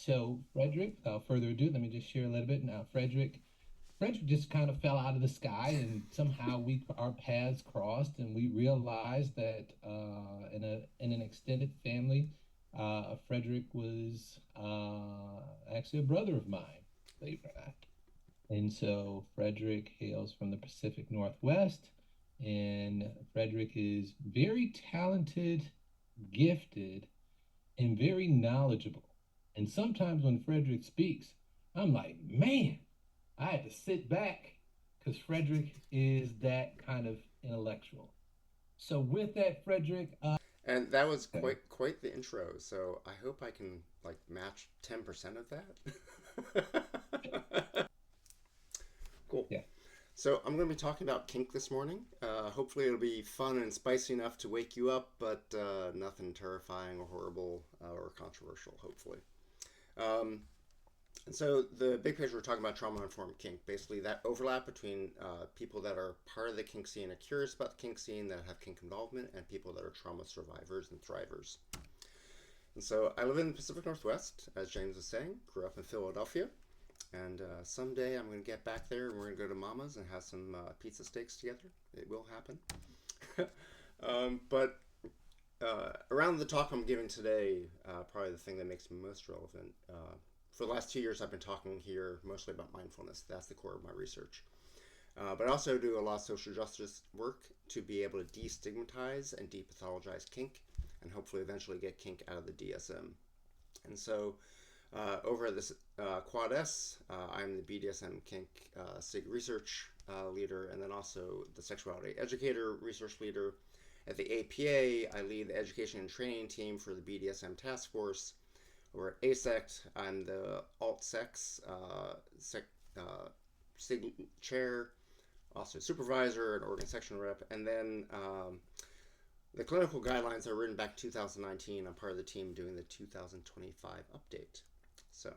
So Fredrick, without further ado, let me just share a little bit. Now, Frederick just kind of fell out of the sky, and somehow our paths crossed, and we realized that in an extended family, Frederick was actually a brother of mine, believe it or not. And so Frederick hails from the Pacific Northwest, and Frederick is very talented, gifted, and very knowledgeable. And sometimes when Frederick speaks, I'm like, man, I had to sit back because Frederick is that kind of intellectual. So with that, Frederick, And that was quite the intro. So I hope I can like match 10% of that. Cool. yeah, So I'm going to be talking about kink this morning. Hopefully it'll be fun and spicy enough to wake you up, but nothing terrifying or horrible or controversial. Hopefully. Um, And so the big picture we're talking about trauma-informed kink, basically that overlap between people that are part of the kink scene, are curious about the kink scene, that have kink involvement, and people that are trauma survivors and thrivers. And so I live in the Pacific Northwest, as James was saying, grew up in Philadelphia, and someday I'm going to get back there and we're going to go to Mama's and have some pizza steaks together. It will happen. But around the talk I'm giving today, probably the thing that makes me most relevant. For the last 2 years, I've been talking here mostly about mindfulness. That's the core of my research. But I also do a lot of social justice work to be able to destigmatize and depathologize kink, and hopefully eventually get kink out of the DSM. And so, over at this Quad S, I'm the BDSM kink SIG research leader, and then also the sexuality educator research leader. At the APA, I lead the education and training team for the BDSM task force. We're at ASECT. I'm the alt sex SIG chair, also supervisor and organ section rep. And then the clinical guidelines are written back 2019. I'm part of the team doing the 2025 update. So,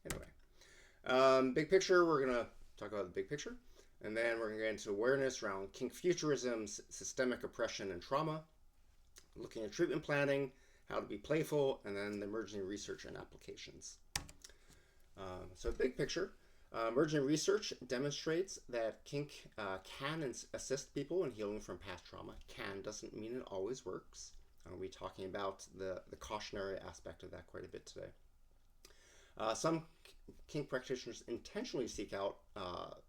anyway, big picture, we're going to talk about the big picture. And then we're going to get into awareness around kink futurism, systemic oppression, and trauma, looking at treatment planning, how to be playful, and then the emerging research and applications. So big picture, emerging research demonstrates that kink can assist people in healing from past trauma. Can doesn't mean it always works. I'll be talking about the cautionary aspect of that quite a bit today. Some kink practitioners intentionally seek out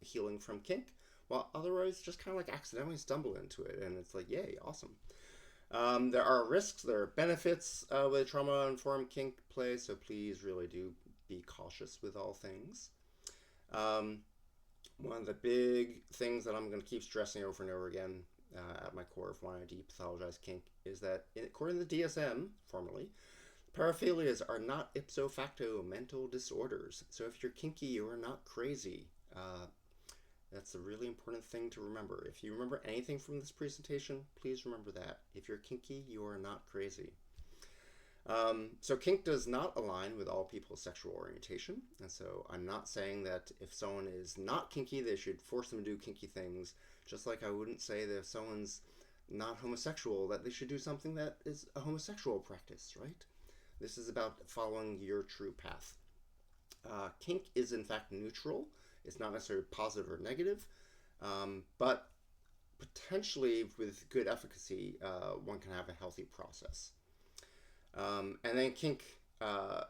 healing from kink, while otherwise just kind of like accidentally stumble into it, and it's like, yay, awesome. There are risks, there are benefits with trauma-informed kink play, so please really do be cautious with all things. One of the big things that I'm going to keep stressing over and over again at my core of wanting to depathologize kink is that, according to the DSM, formally, paraphilias are not ipso facto mental disorders. So if you're kinky, you are not crazy. That's a really important thing to remember. If you remember anything from this presentation, please remember that. If you're kinky, you are not crazy. So kink does not align with all people's sexual orientation. And so I'm not saying that if someone is not kinky, they should force them to do kinky things. Just like I wouldn't say that if someone's not homosexual, that they should do something that is a homosexual practice, right? This is about following your true path. Kink is in fact neutral. It's not necessarily positive or negative, but potentially with good efficacy, one can have a healthy process. And then kink,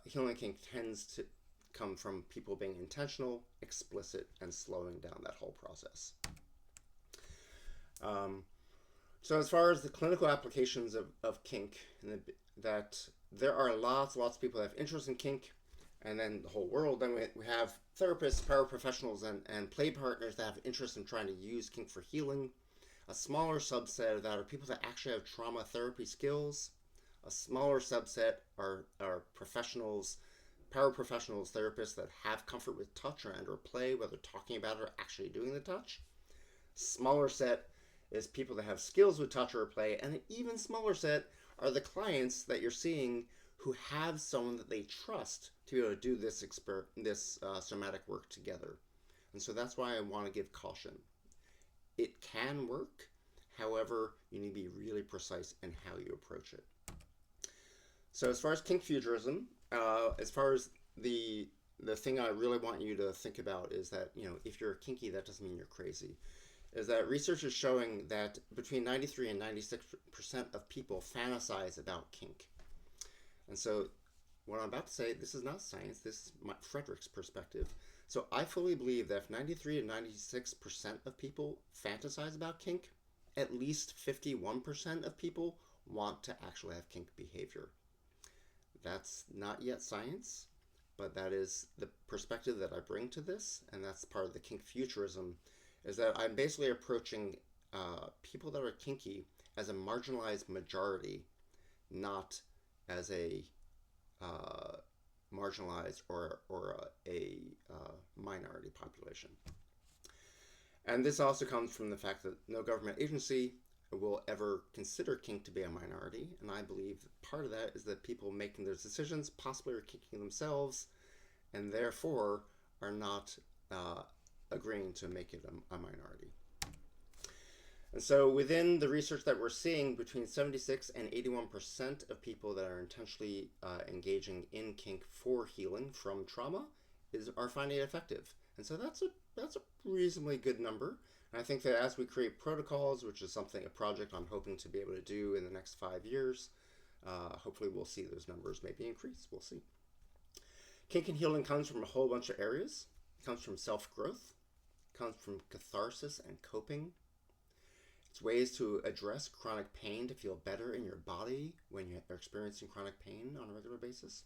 healing kink tends to come from people being intentional, explicit, and slowing down that whole process. So as far as the clinical applications of kink, that there are lots of people that have interest in kink, and then the whole world. Then we have therapists, paraprofessionals, and play partners that have interest in trying to use kink for healing. A smaller subset of that are people that actually have trauma therapy skills. A smaller subset are professionals, paraprofessionals, therapists that have comfort with touch or play, whether talking about it or actually doing the touch. Smaller set is people that have skills with touch or play, and an even smaller set are the clients that you're seeing who have someone that they trust to be able to do this somatic work together. And so that's why I want to give caution. It can work, however, you need to be really precise in how you approach it. So as far as kink futurism, as far as the the thing I really want you to think about is that, if you're kinky, that doesn't mean you're crazy. Is that research is showing that between 93 and 96% of people fantasize about kink. And so, what I'm about to say, this is not science, this is Fredrick's perspective. So, I fully believe that if 93 and 96% of people fantasize about kink, at least 51% of people want to actually have kink behavior. That's not yet science, but that is the perspective that I bring to this, and that's part of the kink futurism, is that I'm basically approaching people that are kinky as a marginalized majority, not as a uh, marginalized or a minority population. And this also comes from the fact that no government agency will ever consider kink to be a minority, and I believe part of that is that people making those decisions possibly are kinking themselves, and therefore are not agreeing to make it a minority. And so within the research that we're seeing, between 76 and 81% of people that are intentionally engaging in kink for healing from trauma are finding it effective. And so that's a reasonably good number. And I think that as we create protocols, which is a project I'm hoping to be able to do in the next 5 years, hopefully we'll see those numbers maybe increase. We'll see. Kink and healing comes from a whole bunch of areas. It comes from self-growth. It comes from catharsis and coping. It's ways to address chronic pain to feel better in your body when you're experiencing chronic pain on a regular basis.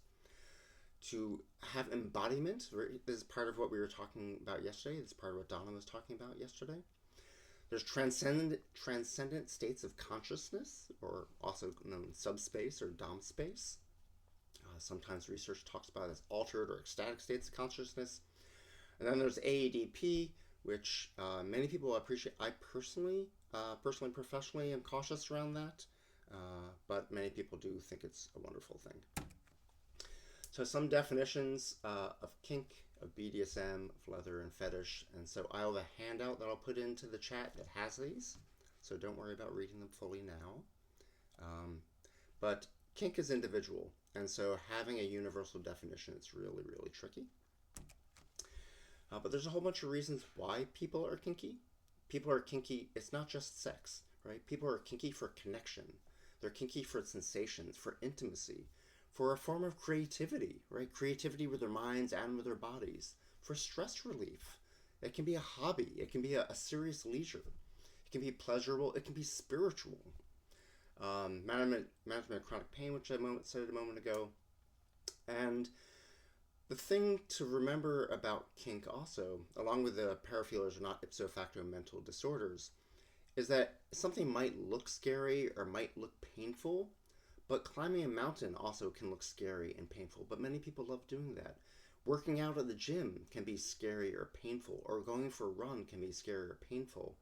To have embodiment. This is part of what we were talking about yesterday. This is part of what Donna was talking about yesterday. There's transcendent states of consciousness, or also known subspace or dom space. Sometimes research talks about it as altered or ecstatic states of consciousness. And then there's AADP, which many people appreciate. I personally, professionally, am cautious around that, but many people do think it's a wonderful thing. So some definitions of kink, of BDSM, of leather, and fetish. And so I have a handout that I'll put into the chat that has these, so don't worry about reading them fully now. But kink is individual, and so having a universal definition is really, really tricky. But there's a whole bunch of reasons why people are kinky. People are kinky, it's not just sex, right? People are kinky for connection. They're kinky for sensations, for intimacy, for a form of creativity, right? Creativity with their minds and with their bodies, for stress relief. It can be a hobby. It can be a serious leisure. It can be pleasurable. It can be spiritual. Management of chronic pain, which I said a moment ago. And the thing to remember about kink also, along with the paraphilias are not ipso facto mental disorders, is that something might look scary or might look painful, but climbing a mountain also can look scary and painful, but many people love doing that. Working out at the gym can be scary or painful, or going for a run can be scary or painful.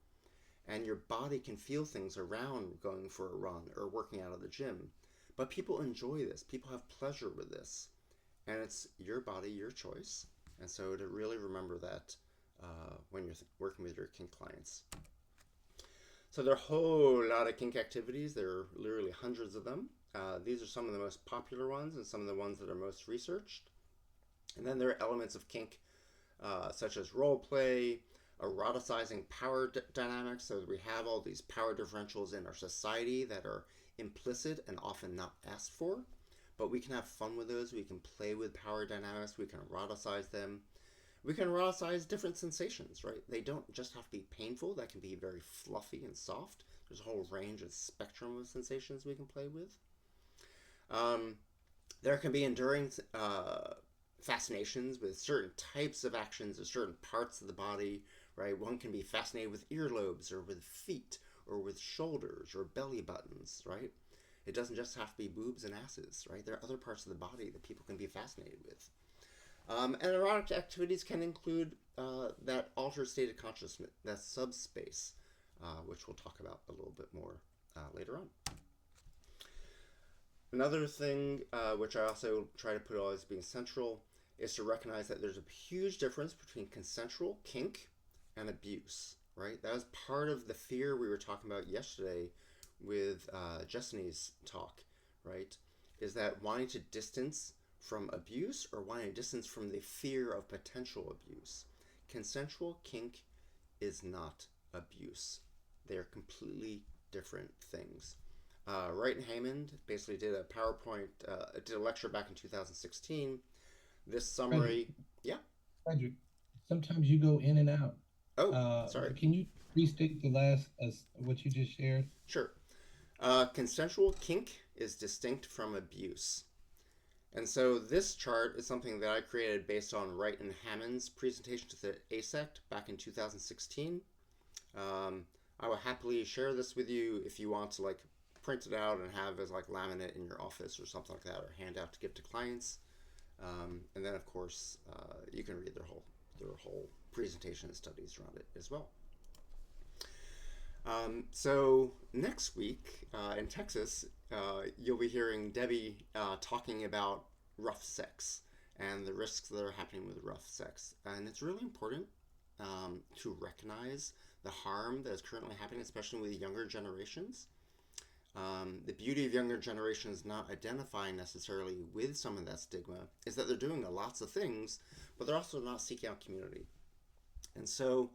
And your body can feel things around going for a run or working out at the gym. But people enjoy this. People have pleasure with this. And it's your body, your choice. And so to really remember that when you're working with your kink clients. So there are a whole lot of kink activities. There are literally hundreds of them. These are some of the most popular ones and some of the ones that are most researched. And then there are elements of kink such as role play, eroticizing power dynamics. So we have all these power differentials in our society that are implicit and often not asked for. But we can have fun with those. We can play with power dynamics. We can eroticize them. We can eroticize different sensations, right? They don't just have to be painful. That can be very fluffy and soft. There's a whole range of spectrum of sensations we can play with. There can be enduring fascinations with certain types of actions or certain parts of the body, right? One can be fascinated with earlobes or with feet or with shoulders or belly buttons, right? It doesn't just have to be boobs and asses, right? There are other parts of the body that people can be fascinated with. And erotic activities can include that altered state of consciousness, that subspace, which we'll talk about a little bit more later on. Another thing, which I also try to put as being central, is to recognize that there's a huge difference between consensual kink and abuse, right? That was part of the fear we were talking about yesterday with Jessini's talk, right? Is that wanting to distance from abuse or wanting to distance from the fear of potential abuse. Consensual kink is not abuse. They are completely different things. Wright and Hammond basically did a PowerPoint, did a lecture back in 2016. This Frederick, summary, yeah. Frederick, sometimes you go in and out. Oh, sorry. Can you restate the last what you just shared? Sure. Consensual kink is distinct from abuse. And so this chart is something that I created based on Wright and Hammond's presentation to the ASECT back in 2016. I will happily share this with you if you want to like print it out and have as like laminate in your office or something like that, or hand out to give to clients. And then of course you can read their whole presentation and studies around it as well. So next week in Texas, you'll be hearing Debbie talking about rough sex and the risks that are happening with rough sex. And it's really important to recognize the harm that is currently happening, especially with younger generations. The beauty of younger generations not identifying necessarily with some of that stigma is that they're doing lots of things, but they're also not seeking out community. And so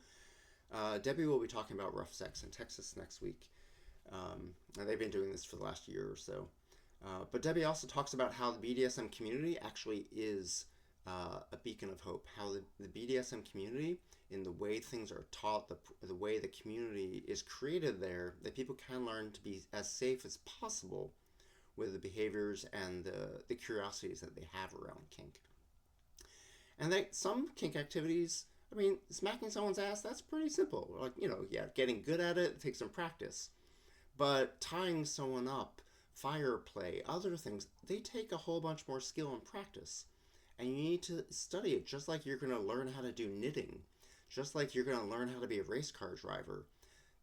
Debbie will be talking about rough sex in Texas next week. And they've been doing this for the last year or so. But Debbie also talks about how the BDSM community actually is a beacon of hope. How the BDSM community, in the way things are taught, the way the community is created there, that people can learn to be as safe as possible with the behaviors and the curiosities that they have around kink. And that some kink activities, I mean, smacking someone's ass, that's pretty simple. Like, yeah, getting good at it takes some practice. But tying someone up, fire play, other things, they take a whole bunch more skill and practice. And you need to study it, just like you're going to learn how to do knitting, just like you're going to learn how to be a race car driver.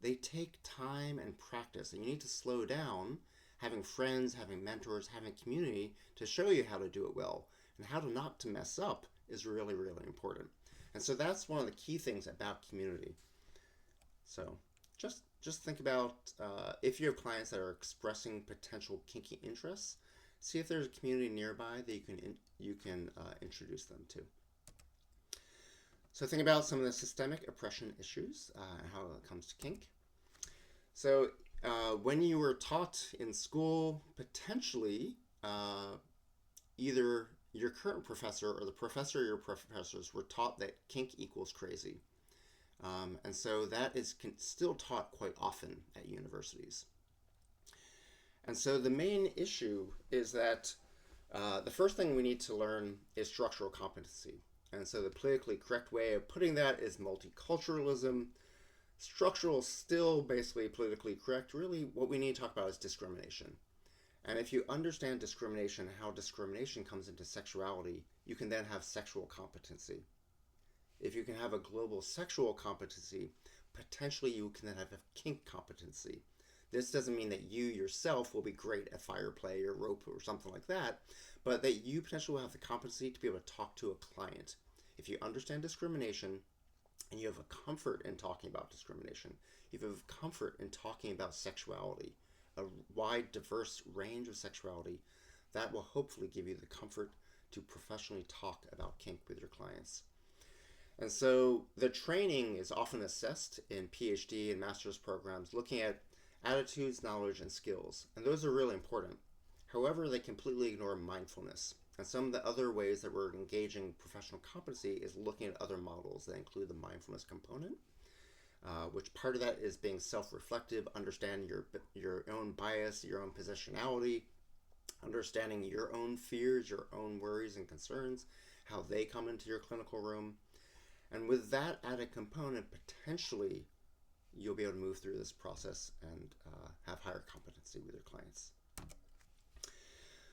They take time and practice, and you need to slow down, having friends, having mentors, having community to show you how to do it well. And how to not to mess up is really, really important. And so that's one of the key things about community. So just think about if you have clients that are expressing potential kinky interests, see if there's a community nearby that you can introduce them to. So think about some of the systemic oppression issues and how it comes to kink. So when you were taught in school, potentially either your current professor or the professor of your professors were taught that kink equals crazy. And so that is still taught quite often at universities. And so the main issue is that the first thing we need to learn is structural competency. And so the politically correct way of putting that is multiculturalism. Structural is still basically politically correct. Really, what we need to talk about is discrimination. And if you understand discrimination, how discrimination comes into sexuality, you can then have sexual competency. If you can have a global sexual competency, potentially you can then have a kink competency. This doesn't mean that you yourself will be great at fire play or rope or something like that, but that you potentially will have the competency to be able to talk to a client. If you understand discrimination and you have a comfort in talking about discrimination, if you have comfort in talking about sexuality, a wide, diverse range of sexuality, that will hopefully give you the comfort to professionally talk about kink with your clients. And so the training is often assessed in PhD and master's programs, looking at attitudes, knowledge, and skills. And those are really important. However, they completely ignore mindfulness. And some of the other ways that we're engaging professional competency is looking at other models that include the mindfulness component, which part of that is being self-reflective, understanding your own bias, your own positionality, understanding your own fears, your own worries and concerns, how they come into your clinical room. And with that added component, potentially you'll be able to move through this process and have higher competency with your clients.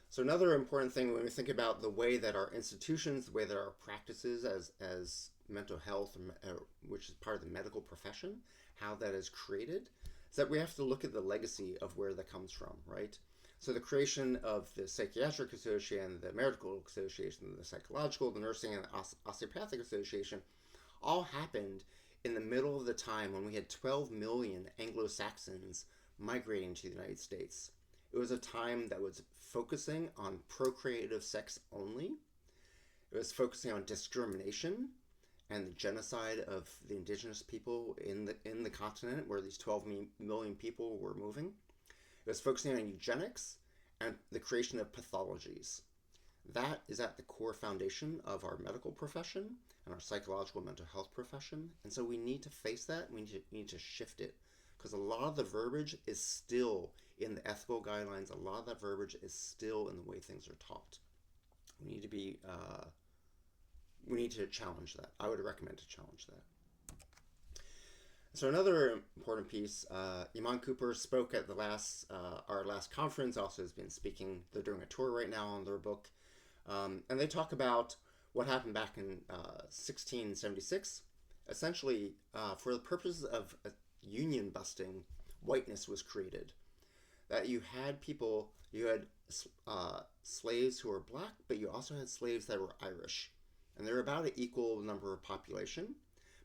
So another important thing when we think about the way that our institutions, the way that our practices as mental health, which is part of the medical profession, how that is created, is that we have to look at the legacy of where that comes from, right? So the creation of the Psychiatric Association, the Medical Association, the Psychological, the Nursing, and the Osteopathic Association all happened in the middle of the time when we had 12 million Anglo-Saxons migrating to the United States. It was a time that was focusing on procreative sex only. It was focusing on discrimination and the genocide of the indigenous people in the continent where these 12 million people were moving. It was focusing on eugenics and the creation of pathologies. That is at the core foundation of our medical profession and our psychological mental health profession. And so we need to face that. We need to shift it, because a lot of the verbiage is still in the ethical guidelines. A lot of that verbiage is still in the way things are taught. We need to challenge that. I would recommend to challenge that. So another important piece, Iman Cooper spoke at our last conference, also has been speaking. They're doing a tour right now on their book. And they talk about what happened back in 1676. Essentially, for the purposes of union busting, whiteness was created. That you had slaves who were black, but you also had slaves that were Irish. And they're about an equal number of population.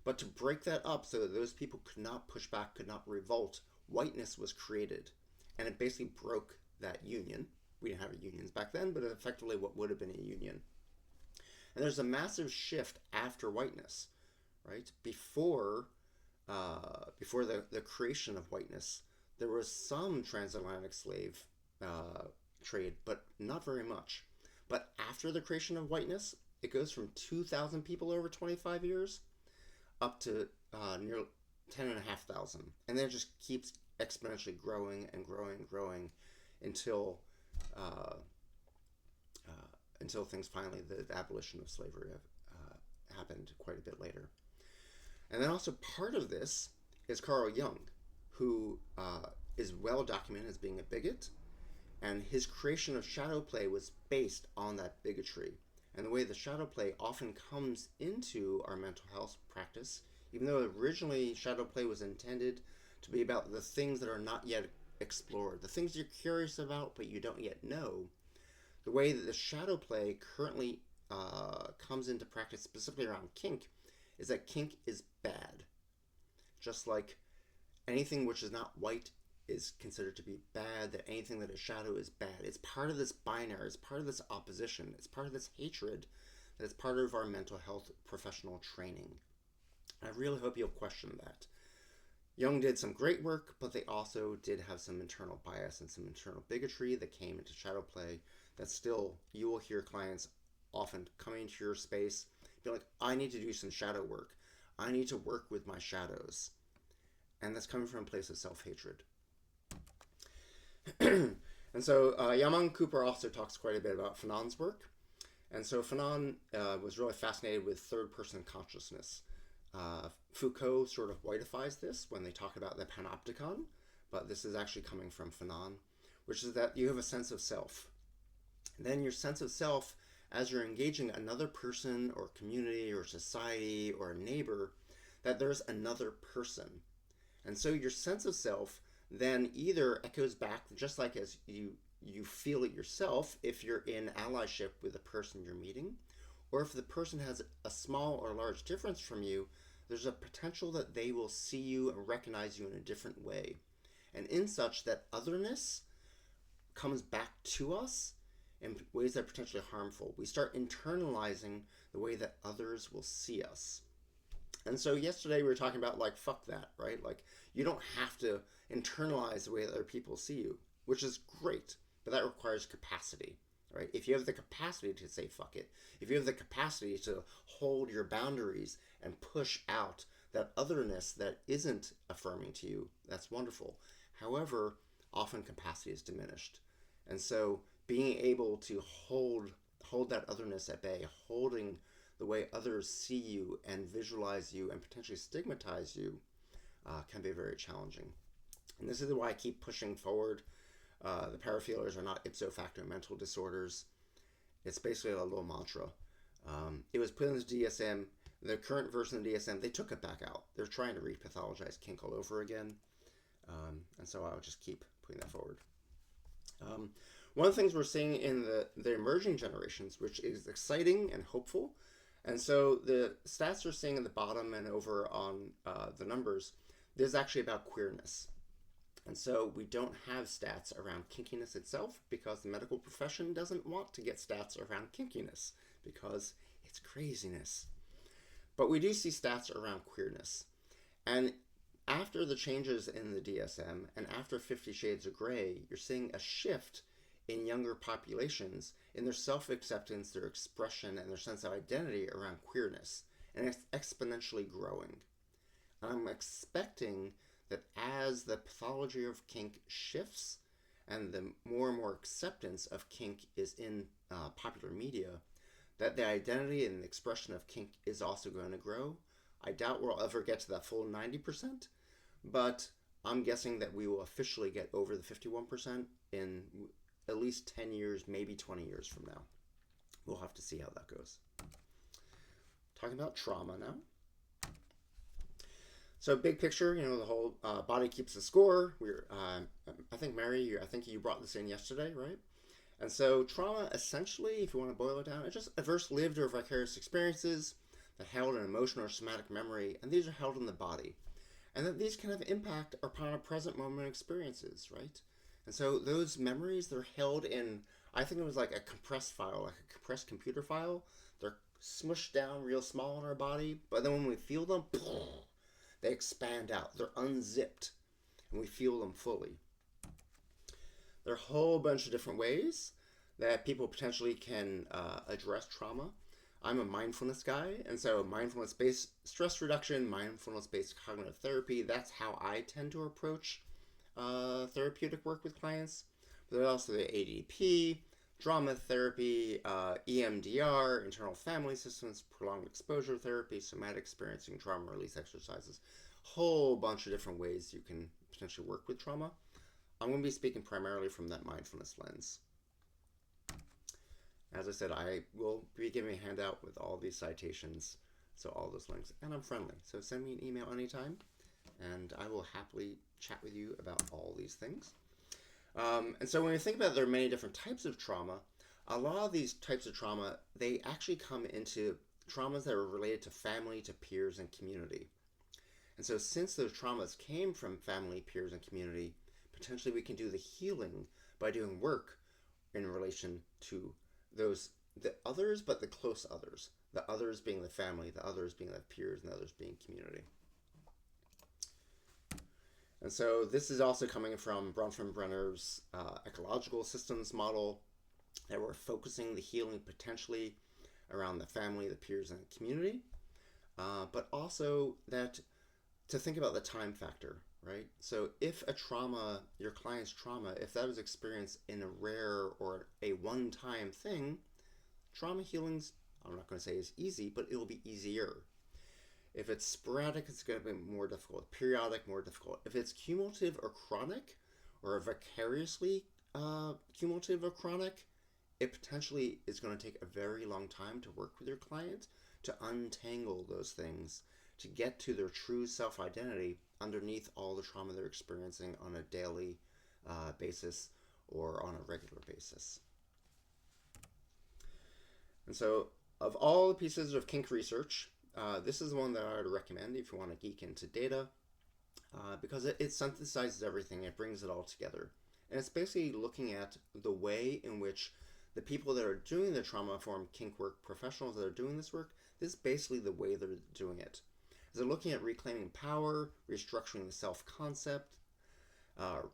But to break that up so that those people could not push back, could not revolt, whiteness was created. And it basically broke that union. We didn't have unions back then, but effectively what would have been a union. And there's a massive shift after whiteness, right? Before the creation of whiteness, there was some transatlantic slave trade, but not very much. But after the creation of whiteness, it goes from 2,000 people over 25 years up to near 10,500. And then it just keeps exponentially growing and growing and growing until things finally, the abolition of slavery happened quite a bit later. And then also part of this is Carl Jung, who is well documented as being a bigot, and his creation of shadow play was based on that bigotry. And the way the shadow play often comes into our mental health practice, even though originally shadow play was intended to be about the things that are not yet explored, the things you're curious about but you don't yet know, the way that the shadow play currently comes into practice, specifically around kink, is that kink is bad. Just like anything which is not white is considered to be bad, that anything that is shadow is bad. It's part of this binary, it's part of this opposition, it's part of this hatred, that is part of our mental health professional training. I really hope you'll question that. Jung did some great work, but they also did have some internal bias and some internal bigotry that came into shadow play that still, you will hear clients often coming into your space, be like, I need to do some shadow work. I need to work with my shadows. And that's coming from a place of self-hatred. And so Yaman Cooper also talks quite a bit about Fanon's work. And so Fanon was really fascinated with third-person consciousness. Foucault sort of whiteifies this when they talk about the panopticon, but this is actually coming from Fanon, which is that you have a sense of self. Then your sense of self, as you're engaging another person or community or society or a neighbor, that there's another person. And so your sense of self then either echoes back, just like as you feel it yourself, if you're in allyship with the person you're meeting, or if the person has a small or large difference from you, there's a potential that they will see you and recognize you in a different way. And in such that otherness comes back to us in ways that are potentially harmful. We start internalizing the way that others will see us. And so yesterday we were talking about, like, fuck that, right? Like, you don't have to internalize the way that other people see you, which is great, but that requires capacity, right? If you have the capacity to say fuck it, if you have the capacity to hold your boundaries and push out that otherness that isn't affirming to you, that's wonderful. However, often capacity is diminished. And so being able to hold that otherness at bay, holding the way others see you and visualize you and potentially stigmatize you, can be very challenging. And this is why I keep pushing forward. The paraphilias are not ipso facto mental disorders. It's basically a little mantra. It was put in the DSM. The current version of the DSM, they took it back out. They're trying to repathologize kink all over again. And so I'll just keep putting that forward. One of the things we're seeing in the emerging generations, which is exciting and hopeful, and so the stats we're seeing at the bottom and over on the numbers, this is actually about queerness. And so we don't have stats around kinkiness itself because the medical profession doesn't want to get stats around kinkiness because it's craziness. But we do see stats around queerness. And after the changes in the DSM and after 50 Shades of Grey, you're seeing a shift in younger populations in their self-acceptance, their expression, and their sense of identity around queerness. And it's exponentially growing. And I'm expecting that as the pathology of kink shifts and the more and more acceptance of kink is in popular media, that the identity and the expression of kink is also going to grow. I doubt we'll ever get to that full 90%, but I'm guessing that we will officially get over the 51% in at least 10 years, maybe 20 years from now. We'll have to see how that goes. Talking about trauma now. So big picture, the whole body keeps the score. I think Mary, I think you brought this in yesterday, right? And so trauma, essentially, if you want to boil it down, it's just adverse lived or vicarious experiences that held an emotional or somatic memory, and these are held in the body. And that these kind of impact upon our present moment experiences, right? And so those memories, they're held in, I think it was like a compressed file, like a compressed computer file. They're smushed down real small in our body, but then when we feel them, they expand out. They're unzipped, and we feel them fully. There are a whole bunch of different ways that people potentially can address trauma. I'm a mindfulness guy, and so mindfulness-based stress reduction, mindfulness-based cognitive therapy, that's how I tend to approach therapeutic work with clients. But there's also the ADP, drama therapy, EMDR, internal family systems, prolonged exposure therapy, somatic experiencing, trauma release exercises. Whole bunch of different ways you can potentially work with trauma. I'm going to be speaking primarily from that mindfulness lens. As I said, I will be giving a handout with all these citations, so all those links, and I'm friendly. So send me an email anytime, and I will happily chat with you about all these things. And so when we think about there are many different types of trauma, a lot of these types of trauma, they actually come into traumas that are related to family, to peers, and community. And so since those traumas came from family, peers, and community, potentially we can do the healing by doing work in relation to the others, but the close others. The others being the family, the others being the peers, and the others being community. And so this is also coming from Bronfenbrenner's ecological systems model, that we're focusing the healing potentially around the family, the peers, and the community, but also that to think about the time factor, right? So if a trauma, your client's trauma, if that was experienced in a rare or a one-time thing, trauma healing's, I'm not going to say is easy, but it'll be easier. If it's sporadic, it's going to be more difficult. Periodic, more difficult. If it's cumulative or chronic, or vicariously cumulative or chronic, it potentially is going to take a very long time to work with your client to untangle those things, to get to their true self-identity underneath all the trauma they're experiencing on a daily basis or on a regular basis. And so of all the pieces of kink research, this is one that I would recommend if you want to geek into data, because it synthesizes everything, it brings it all together. And it's basically looking at the way in which the people that are doing the trauma-informed kink work, professionals that are doing this work, this is basically the way they're doing it. They're looking at reclaiming power, restructuring the self-concept,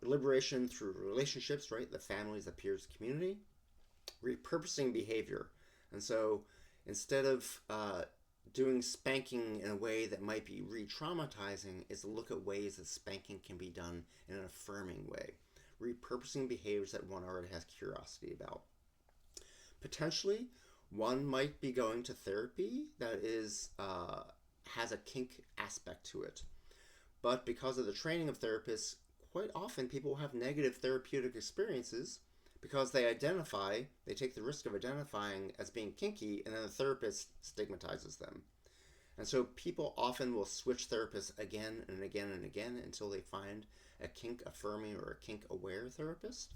liberation through relationships, right? The families, the peers, the community, repurposing behavior. And so instead of doing spanking in a way that might be re-traumatizing, is to look at ways that spanking can be done in an affirming way. Repurposing behaviors that one already has curiosity about. Potentially, one might be going to therapy that is has a kink aspect to it. But because of the training of therapists, quite often people have negative therapeutic experiences because they take the risk of identifying as being kinky, and then the therapist stigmatizes them. And so people often will switch therapists again and again and again until they find a kink affirming or a kink aware therapist.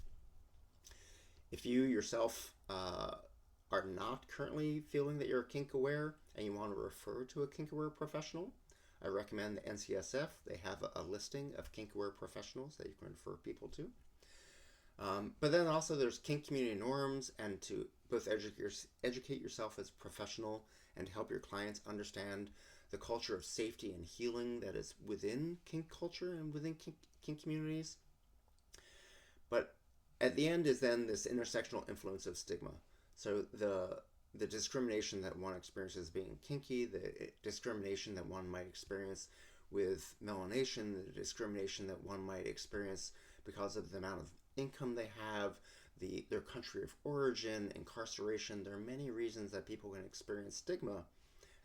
If you yourself are not currently feeling that you're kink aware and you want to refer to a kink aware professional, I recommend the NCSF. They have a listing of kink-aware professionals that you can refer people to. But then also there's kink community norms, and to both educate yourself as a professional and to help your clients understand the culture of safety and healing that is within kink culture and within kink communities. But at the end is then this intersectional influence of stigma. So the discrimination that one experiences being kinky, the discrimination that one might experience with melanation, the discrimination that one might experience because of the amount of income they have, their country of origin, incarceration. There are many reasons that people can experience stigma,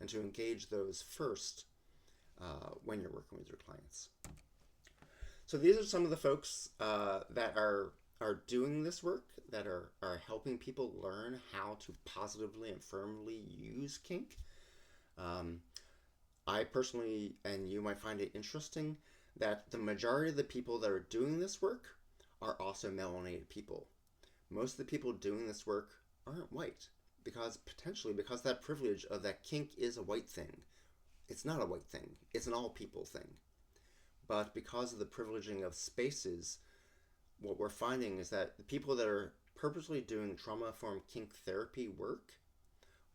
and to engage those first when you're working with your clients. So these are some of the folks that are doing this work, that are helping people learn how to positively and firmly use kink. I personally, and you might find it interesting, that the majority of the people that are doing this work are also melanated people. Most of the people doing this work aren't white, because that privilege of that kink is a white thing. It's not a white thing. It's an all people thing. But because of the privileging of spaces, what we're finding is that the people that are purposely doing trauma-informed kink therapy work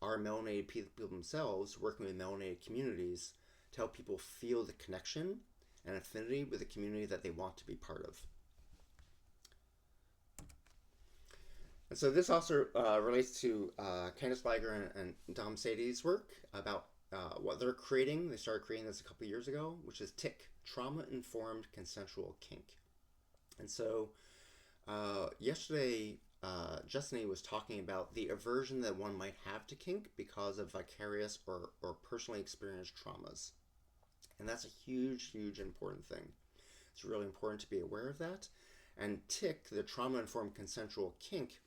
are melanated people themselves, working with melanated communities to help people feel the connection and affinity with the community that they want to be part of. And so this also relates to Candice Liger and Dom Sadie's work about what they're creating. They started creating this a couple of years ago, which is TIC, Trauma-Informed Consensual Kink. And so yesterday, Justine was talking about the aversion that one might have to kink because of vicarious or personally experienced traumas. And that's a huge, huge important thing. It's really important to be aware of that. And TIC, the Trauma-Informed Consensual Kink,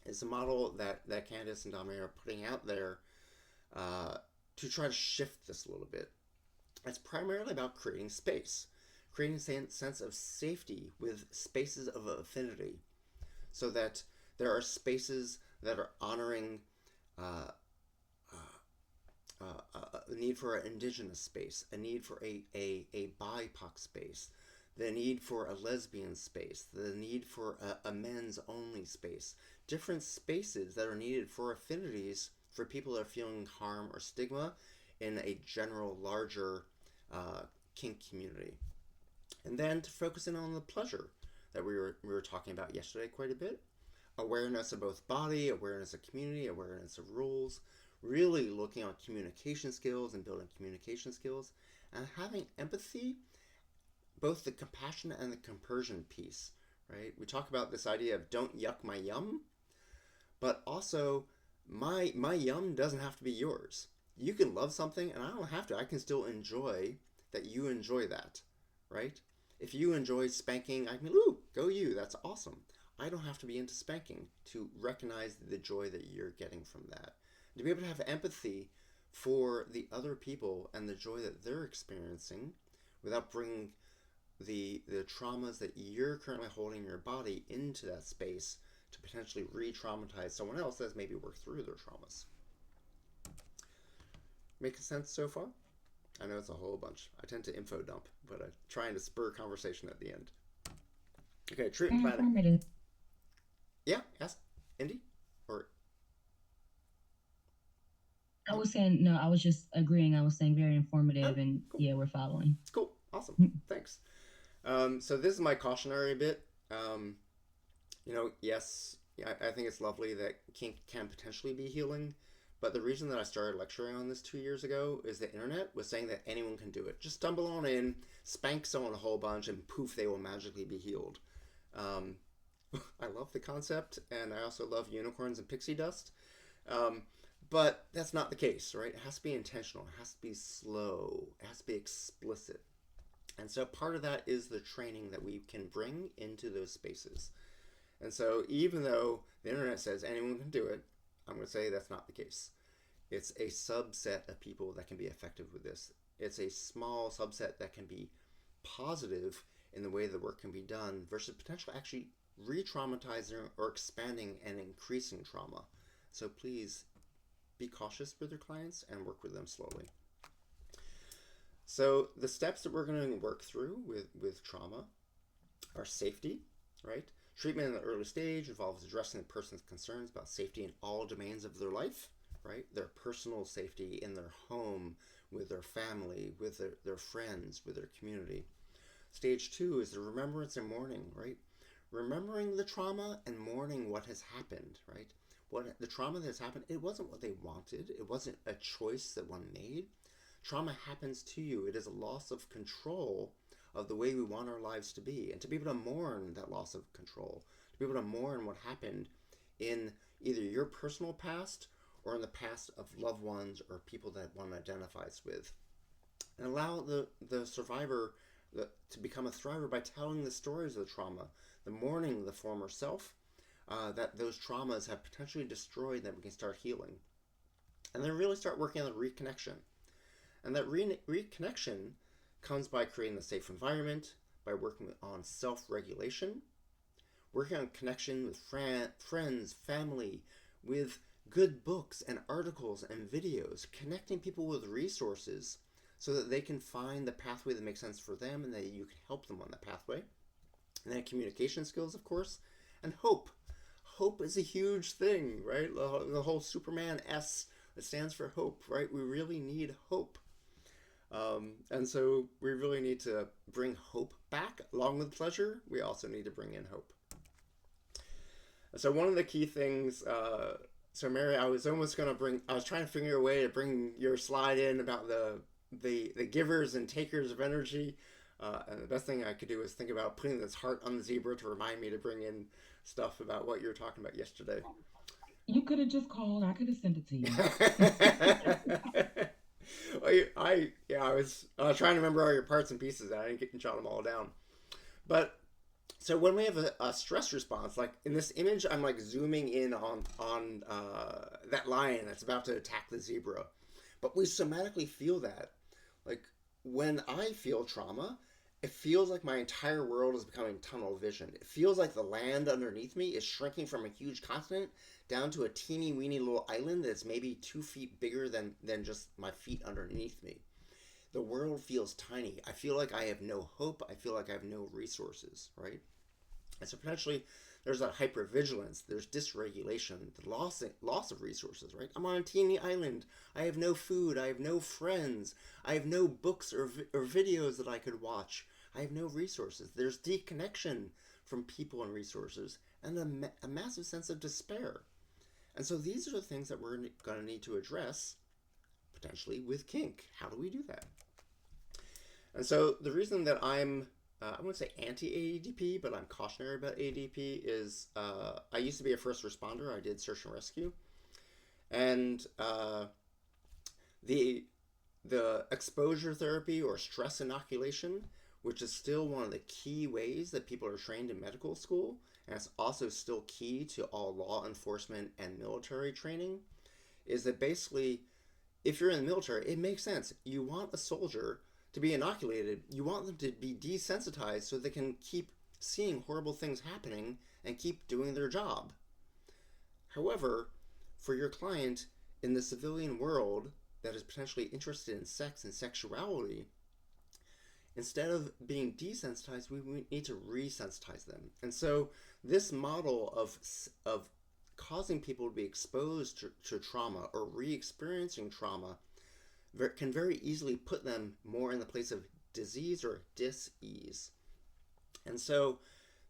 is a model that Candice and Dame are putting out there to try to shift this a little bit. It's primarily about creating space, creating a sense of safety with spaces of affinity, so that there are spaces that are honoring a need for an indigenous space, a need for a BIPOC space, the need for a lesbian space, the need for a men's only space, different spaces that are needed for affinities for people that are feeling harm or stigma in a general, larger kink community. And then to focus in on the pleasure that we were talking about yesterday quite a bit. Awareness of both body, awareness of community, awareness of rules, really looking on communication skills and building communication skills, and having empathy, both the compassion and the compersion piece, right? We talk about this idea of don't yuck my yum, but also my yum doesn't have to be yours. You can love something and I don't have to. I can still enjoy that you enjoy that, right? If you enjoy spanking, I mean, ooh, go you, that's awesome. I don't have to be into spanking to recognize the joy that you're getting from that. To be able to have empathy for the other people and the joy that they're experiencing without bringing the traumas that you're currently holding in your body into that space to potentially re-traumatize someone else that's maybe worked through their traumas. Making sense so far? I know it's a whole bunch. I tend to info dump, but I'm trying to spur conversation at the end. Okay, treatment planning. Yeah, ask Indy? Or I was saying, no, I was just agreeing. I was saying very informative, and cool. Yeah, we're following. It's cool. Awesome. Thanks. So this is my cautionary bit. Yes, I think it's lovely that kink can potentially be healing, but the reason that I started lecturing on this 2 years ago is the internet was saying that anyone can do it. Just stumble on in, spank someone a whole bunch, and poof, they will magically be healed. I love the concept, and I also love unicorns and pixie dust. But that's not the case, right? It has to be intentional. It has to be slow. It has to be explicit. And so part of that is the training that we can bring into those spaces. And so even though the internet says anyone can do it, I'm going to say that's not the case. It's a subset of people that can be effective with this. It's a small subset that can be positive in the way the work can be done versus potentially actually re-traumatizing or expanding and increasing trauma. So please be cautious with your clients and work with them slowly. So the steps that we're going to work through with trauma are safety, right? Treatment in the early stage involves addressing the person's concerns about safety in all domains of their life, right? Their personal safety in their home, with their family, with their friends, with their community. Stage 2 is the remembrance and mourning, right? Remembering the trauma and mourning what has happened, right? What the trauma that has happened, it wasn't what they wanted. It wasn't a choice that one made. Trauma happens to you. It is a loss of control of the way we want our lives to be. And to be able to mourn that loss of control, to be able to mourn what happened in either your personal past or in the past of loved ones or people that one identifies with. And allow the survivor to become a thriver by telling the stories of the trauma, the mourning the former self, that those traumas have potentially destroyed, that we can start healing. And then really start working on the reconnection. And that reconnection comes by creating a safe environment, by working on self-regulation, working on connection with friends, family, with good books and articles and videos, connecting people with resources so that they can find the pathway that makes sense for them and that you can help them on that pathway. And then communication skills, of course, and hope. Hope is a huge thing, right? The whole Superman S, it stands for hope, right? We really need hope. And so we really need to bring hope back. Along with pleasure, we also need to bring in hope. So one of the key things, so Mary, I was trying to figure a way to bring your slide in about the givers and takers of energy. And the best thing I could do is think about putting this heart on the zebra to remind me to bring in stuff about what you were talking about yesterday. You could have just called. I could have sent it to you. Well, I was trying to remember all your parts and pieces. I didn't jot them all down. But so when we have a stress response, like in this image, I'm like zooming in on that lion that's about to attack the zebra. But we somatically feel that. Like when I feel trauma, it feels like my entire world is becoming tunnel vision. It feels like the land underneath me is shrinking from a huge continent down to a teeny weeny little island that's maybe 2 feet bigger than just my feet underneath me. The world feels tiny. I feel like I have no hope. I feel like I have no resources, right? And so potentially there's that hypervigilance, there's dysregulation, the loss of resources, right? I'm on a teeny island. I have no food. I have no friends. I have no books or videos that I could watch. I have no resources. There's deconnection from people and resources and a massive sense of despair. And so these are the things that we're going to need to address potentially with kink. How do we do that? And so the reason that I'm I wouldn't say anti-AEDP, but I'm cautionary about AEDP is I used to be a first responder. I did search and rescue. And the exposure therapy or stress inoculation, which is still one of the key ways that people are trained in medical school, and it's also still key to all law enforcement and military training, is that basically, if you're in the military, it makes sense. You want a soldier to be inoculated. You want them to be desensitized so they can keep seeing horrible things happening and keep doing their job. However, for your client in the civilian world that is potentially interested in sex and sexuality, instead of being desensitized, we need to resensitize them. And so this model of causing people to be exposed to trauma or re-experiencing trauma can very easily put them more in the place of disease or dis-ease. And so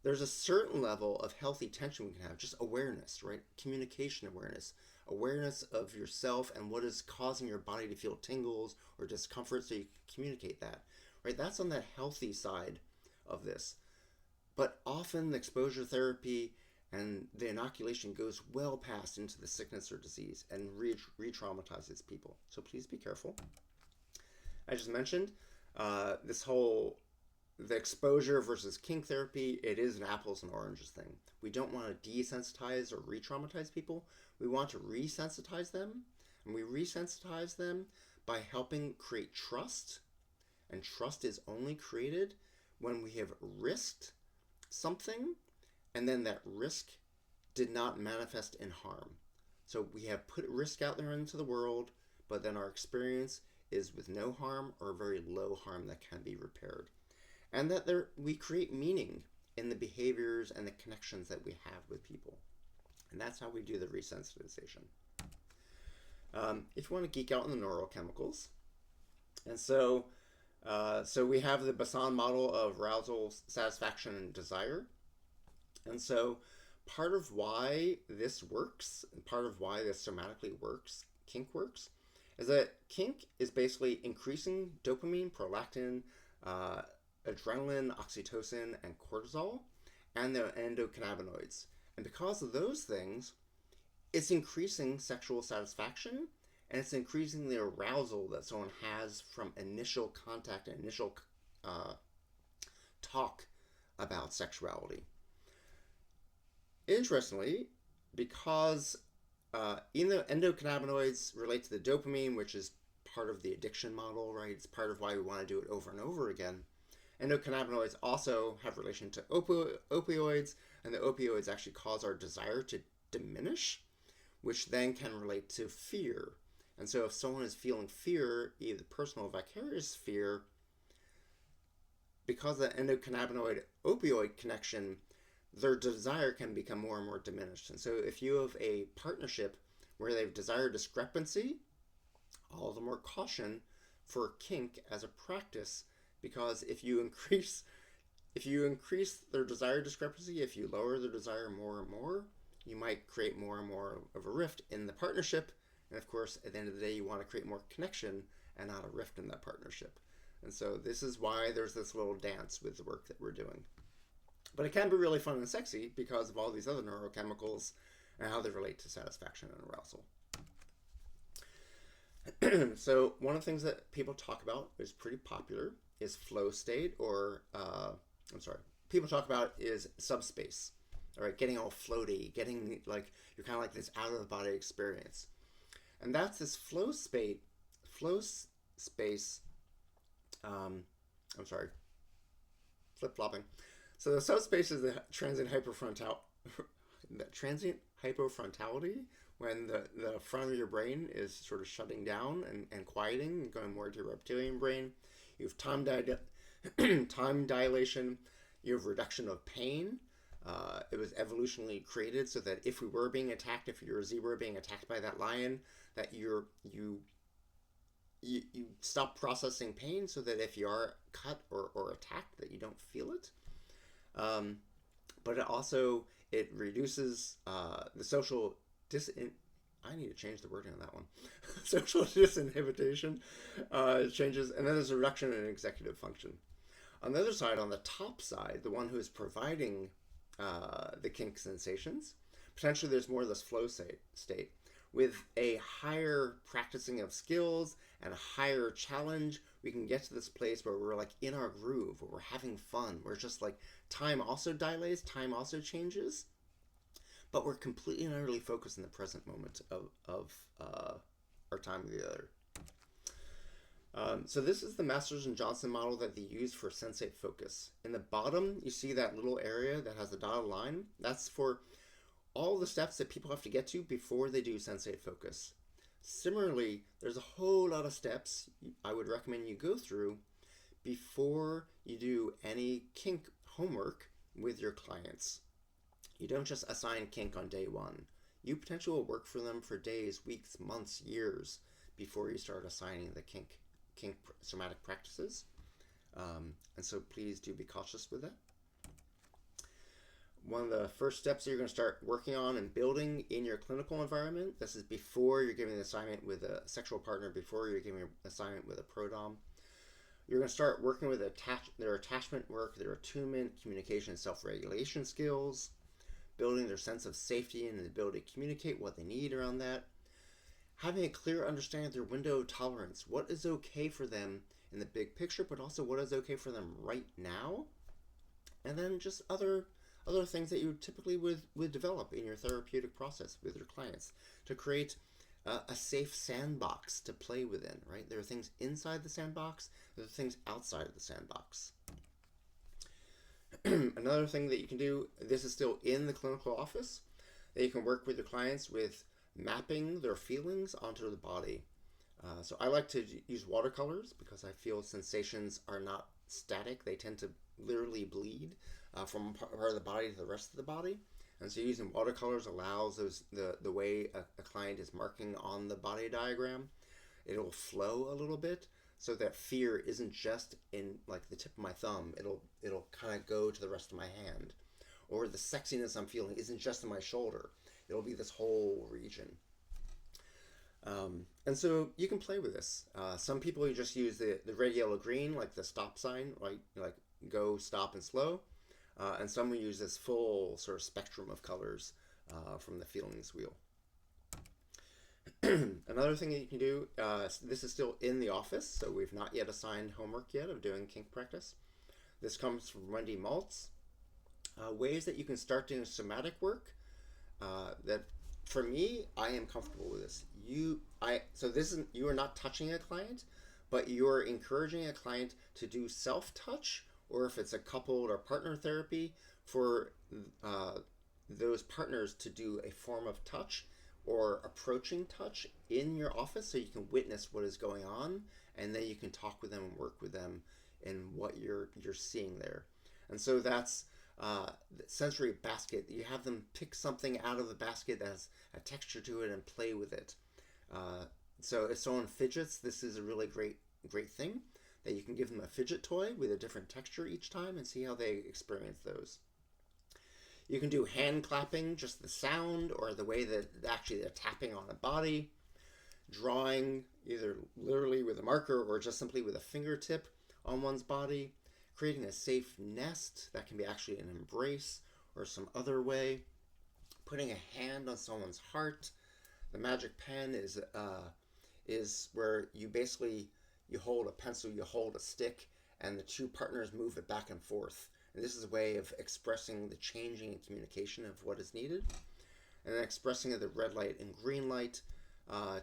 there's a certain level of healthy tension we can have, just awareness, right? Communication awareness of yourself and what is causing your body to feel tingles or discomfort so you can communicate that, right? That's on that healthy side of this. But often the exposure therapy and the inoculation goes well past into the sickness or disease and re-traumatizes people. So please be careful. I just mentioned the exposure versus kink therapy, it is an apples and oranges thing. We don't want to desensitize or re-traumatize people. We want to resensitize them, and we resensitize them by helping create trust. And trust is only created when we have risked something, and then that risk did not manifest in harm. So we have put risk out there into the world, but then our experience is with no harm or very low harm that can be repaired. And that we create meaning in the behaviors and the connections that we have with people. And that's how we do the resensitization. If you want to geek out on the neurochemicals, and so we have the Bassan model of arousal, satisfaction, and desire. And so part of why this works, and part of why this somatically works, kink works, is that kink is basically increasing dopamine, prolactin, adrenaline, oxytocin, and cortisol, and the endocannabinoids. And because of those things, it's increasing sexual satisfaction, and it's increasing the arousal that someone has from initial contact and initial talk about sexuality. Interestingly, because endocannabinoids relate to the dopamine, which is part of the addiction model, right? It's part of why we want to do it over and over again. Endocannabinoids also have relation to opioids, and the opioids actually cause our desire to diminish, which then can relate to fear. And so if someone is feeling fear, either personal or vicarious fear, because of the endocannabinoid opioid connection, their desire can become more and more diminished. And so if you have a partnership where they have desire discrepancy, all the more caution for kink as a practice, because if you increase their desire discrepancy, if you lower their desire more and more, you might create more and more of a rift in the partnership. And of course, at the end of the day, you want to create more connection and not a rift in that partnership. And so this is why there's this little dance with the work that we're doing. But it can be really fun and sexy because of all these other neurochemicals and how they relate to satisfaction and arousal. So one of the things that people talk about is pretty popular is flow state, or people talk about is subspace. All right, getting all floaty, getting like you're kind of like this out of the body experience, and that's this flow space. Flip flopping. So the subspace is the transient hypofrontality, when the front of your brain is sort of shutting down and quieting and going more to your reptilian brain. You have time dilation. You have reduction of pain. It was evolutionally created so that if we were being attacked, if you're a zebra being attacked by that lion, that you stop processing pain, so that if you are cut or attacked, that you don't feel it. But it reduces the social I need to change the wording on that one. Social disinhibition changes, and then there's a reduction in executive function. On the other side, on the top side, the one who is providing the kink sensations, potentially there's more of this flow state with a higher practicing of skills and a higher challenge. We can get to this place where we're like in our groove, where we're having fun. We're just like, time also dilates, time also changes, but we're completely and utterly focused in the present moment of our time with the other. So this is the Masters and Johnson model that they use for sensate focus. In the bottom, you see that little area that has the dotted line. That's for all the steps that people have to get to before they do sensate focus. Similarly, there's a whole lot of steps I would recommend you go through before you do any kink homework with your clients. You don't just assign kink on day one. You potentially will work for them for days, weeks, months, years before you start assigning the kink somatic practices. And so please do be cautious with that. One of the first steps that you're going to start working on and building in your clinical environment, this is before you're giving an assignment with a sexual partner, before you're giving an assignment with a pro-dom. You're going to start working with their attachment work, their attunement, communication, and self-regulation skills, building their sense of safety and the ability to communicate what they need around that, having a clear understanding of their window of tolerance, what is okay for them in the big picture, but also what is okay for them right now, and then just other things that you typically would develop in your therapeutic process with your clients to create a safe sandbox to play within, right? There are things inside the sandbox, there are things outside of the sandbox. Another thing that you can do, this is still in the clinical office, that you can work with your clients with mapping their feelings onto the body. So I like to use watercolors because I feel sensations are not static. They tend to literally bleed from part of the body to the rest of the body. And so using watercolors allows the way a client is marking on the body diagram, it'll flow a little bit so that fear isn't just in like the tip of my thumb. It'll kind of go to the rest of my hand. Or the sexiness I'm feeling isn't just in my shoulder. It'll be this whole region. And so you can play with this. Some people you just use the red, yellow, green, like the stop sign, right? Like go, stop, and slow. And some will use this full sort of spectrum of colors from the feelings wheel. Another thing that you can do, this is still in the office, so we've not yet assigned homework yet of doing kink practice. This comes from Wendy Maltz. Ways that you can start doing somatic work that for me, I am comfortable with this. So this isn't, you are not touching a client, but you're encouraging a client to do self-touch, or if it's a coupled or partner therapy, for those partners to do a form of touch or approaching touch in your office so you can witness what is going on, and then you can talk with them and work with them in what you're seeing there. And so that's the sensory basket. You have them pick something out of the basket that has a texture to it and play with it. So if someone fidgets, this is a really great thing, that you can give them a fidget toy with a different texture each time and see how they experience those. You can do hand clapping, just the sound, or the way that actually they're tapping on a body. Drawing, either literally with a marker or just simply with a fingertip on one's body. Creating a safe nest, that can be actually an embrace or some other way. Putting a hand on someone's heart. The magic pen is where you hold a pencil, you hold a stick, and the two partners move it back and forth. And this is a way of expressing the changing in communication of what is needed. And then expressing the red light and green light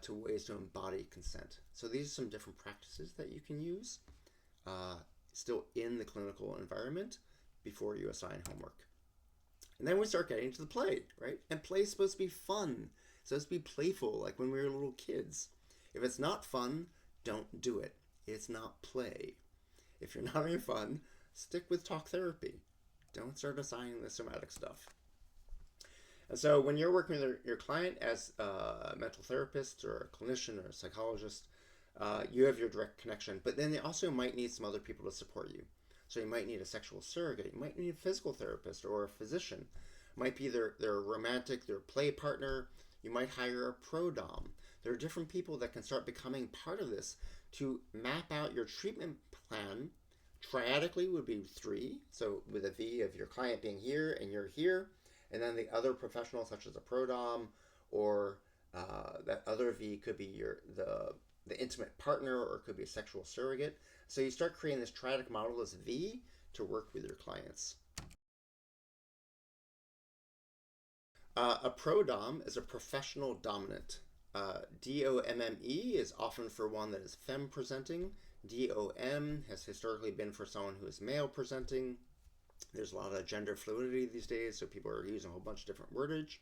to ways to embody consent. So these are some different practices that you can use still in the clinical environment before you assign homework. And then we start getting to the play, right? And play is supposed to be fun. It's supposed to be playful, like when we were little kids. If it's not fun, don't do it. It's not play. If you're not having fun, stick with talk therapy. Don't start assigning the somatic stuff. And so when you're working with your client as a mental therapist or a clinician or a psychologist, you have your direct connection, but then they also might need some other people to support you. So you might need a sexual surrogate, you might need a physical therapist or a physician. It might be their romantic, their play partner. You might hire a pro-dom. There are different people that can start becoming part of this to map out your treatment plan. Triadically would be 3, so with a V of your client being here and you're here, and then the other professional such as a pro-dom, or that other V could be the intimate partner, or it could be a sexual surrogate. So you start creating this triadic model as V to work with your clients. A pro-dom is a professional dominant. DOMME is often for one that is femme presenting. DOM has historically been for someone who is male presenting. There's a lot of gender fluidity these days, so people are using a whole bunch of different wordage.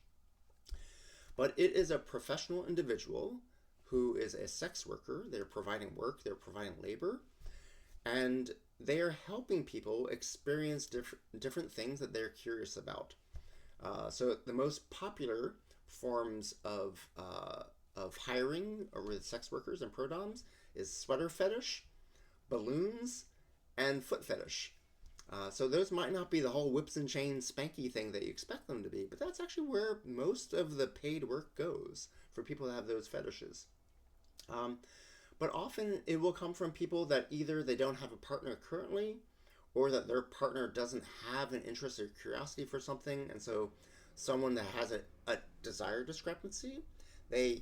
But it is a professional individual who is a sex worker. They're providing work, they're providing labor, and they are helping people experience different things that they're curious about. So the most popular forms of hiring with sex workers and pro-doms is sweater fetish, balloons, and foot fetish. So those might not be the whole whips and chains spanky thing that you expect them to be, but that's actually where most of the paid work goes for people that have those fetishes. But often it will come from people that either they don't have a partner currently, or that their partner doesn't have an interest or curiosity for something, and so someone that has a desire discrepancy, they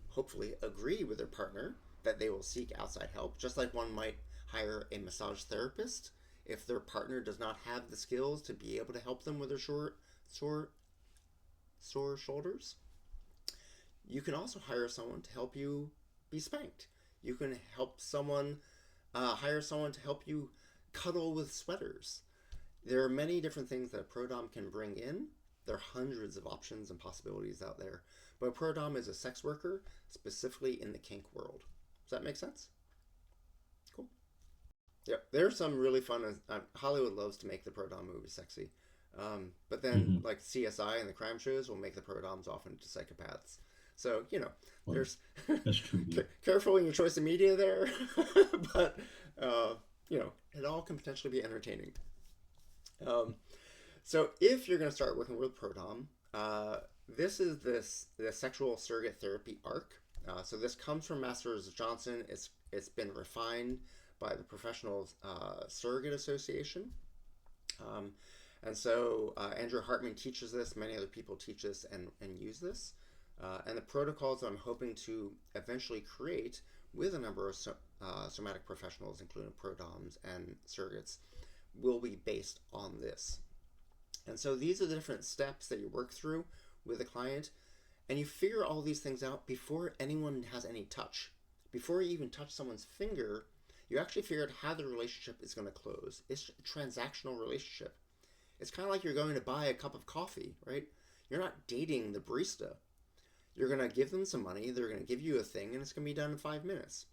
hopefully agree with their partner that they will seek outside help, just like one might hire a massage therapist if their partner does not have the skills to be able to help them with their sore shoulders. You can also hire someone to help you be spanked. You can help someone, hire someone to help you cuddle with sweaters. There are many different things that a pro-dom can bring in. There are hundreds of options and possibilities out there. But a pro-dom is a sex worker, specifically in the kink world. that make sense? Cool. Yep, there's some really fun. Hollywood loves to make the pro dom movies sexy, but then like CSI and the crime shows will make the pro doms often into psychopaths. So Well, there's that's true. Yeah. careful in your choice of media there, but it all can potentially be entertaining. So if you're going to start working with pro dom, this is the sexual surrogate therapy arc. So this comes from Masters Johnson. It's been refined by the Professional Surrogate Association. And so Andrew Hartman teaches this. Many other people teach this and use this. And the protocols that I'm hoping to eventually create with a number of somatic professionals, including pro doms and surrogates, will be based on this. And so these are the different steps that you work through with a client, and you figure all these things out before anyone has any touch. Before you even touch someone's finger, you actually figure out how the relationship is going to close. It's a transactional relationship. It's kind of like you're going to buy a cup of coffee, right? You're not dating the barista. You're going to give them some money, they're going to give you a thing, and it's going to be done in 5 minutes.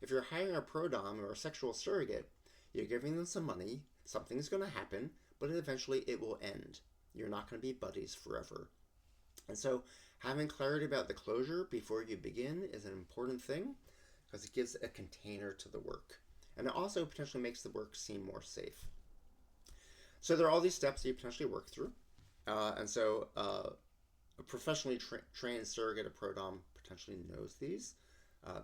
If you're hiring a pro dom or a sexual surrogate, you're giving them some money, something's going to happen, but eventually it will end. You're not going to be buddies forever. And so having clarity about the closure before you begin is an important thing because it gives a container to the work. And it also potentially makes the work seem more safe. So there are all these steps that you potentially work through. And so a professionally trained surrogate, a pro dom, potentially knows these.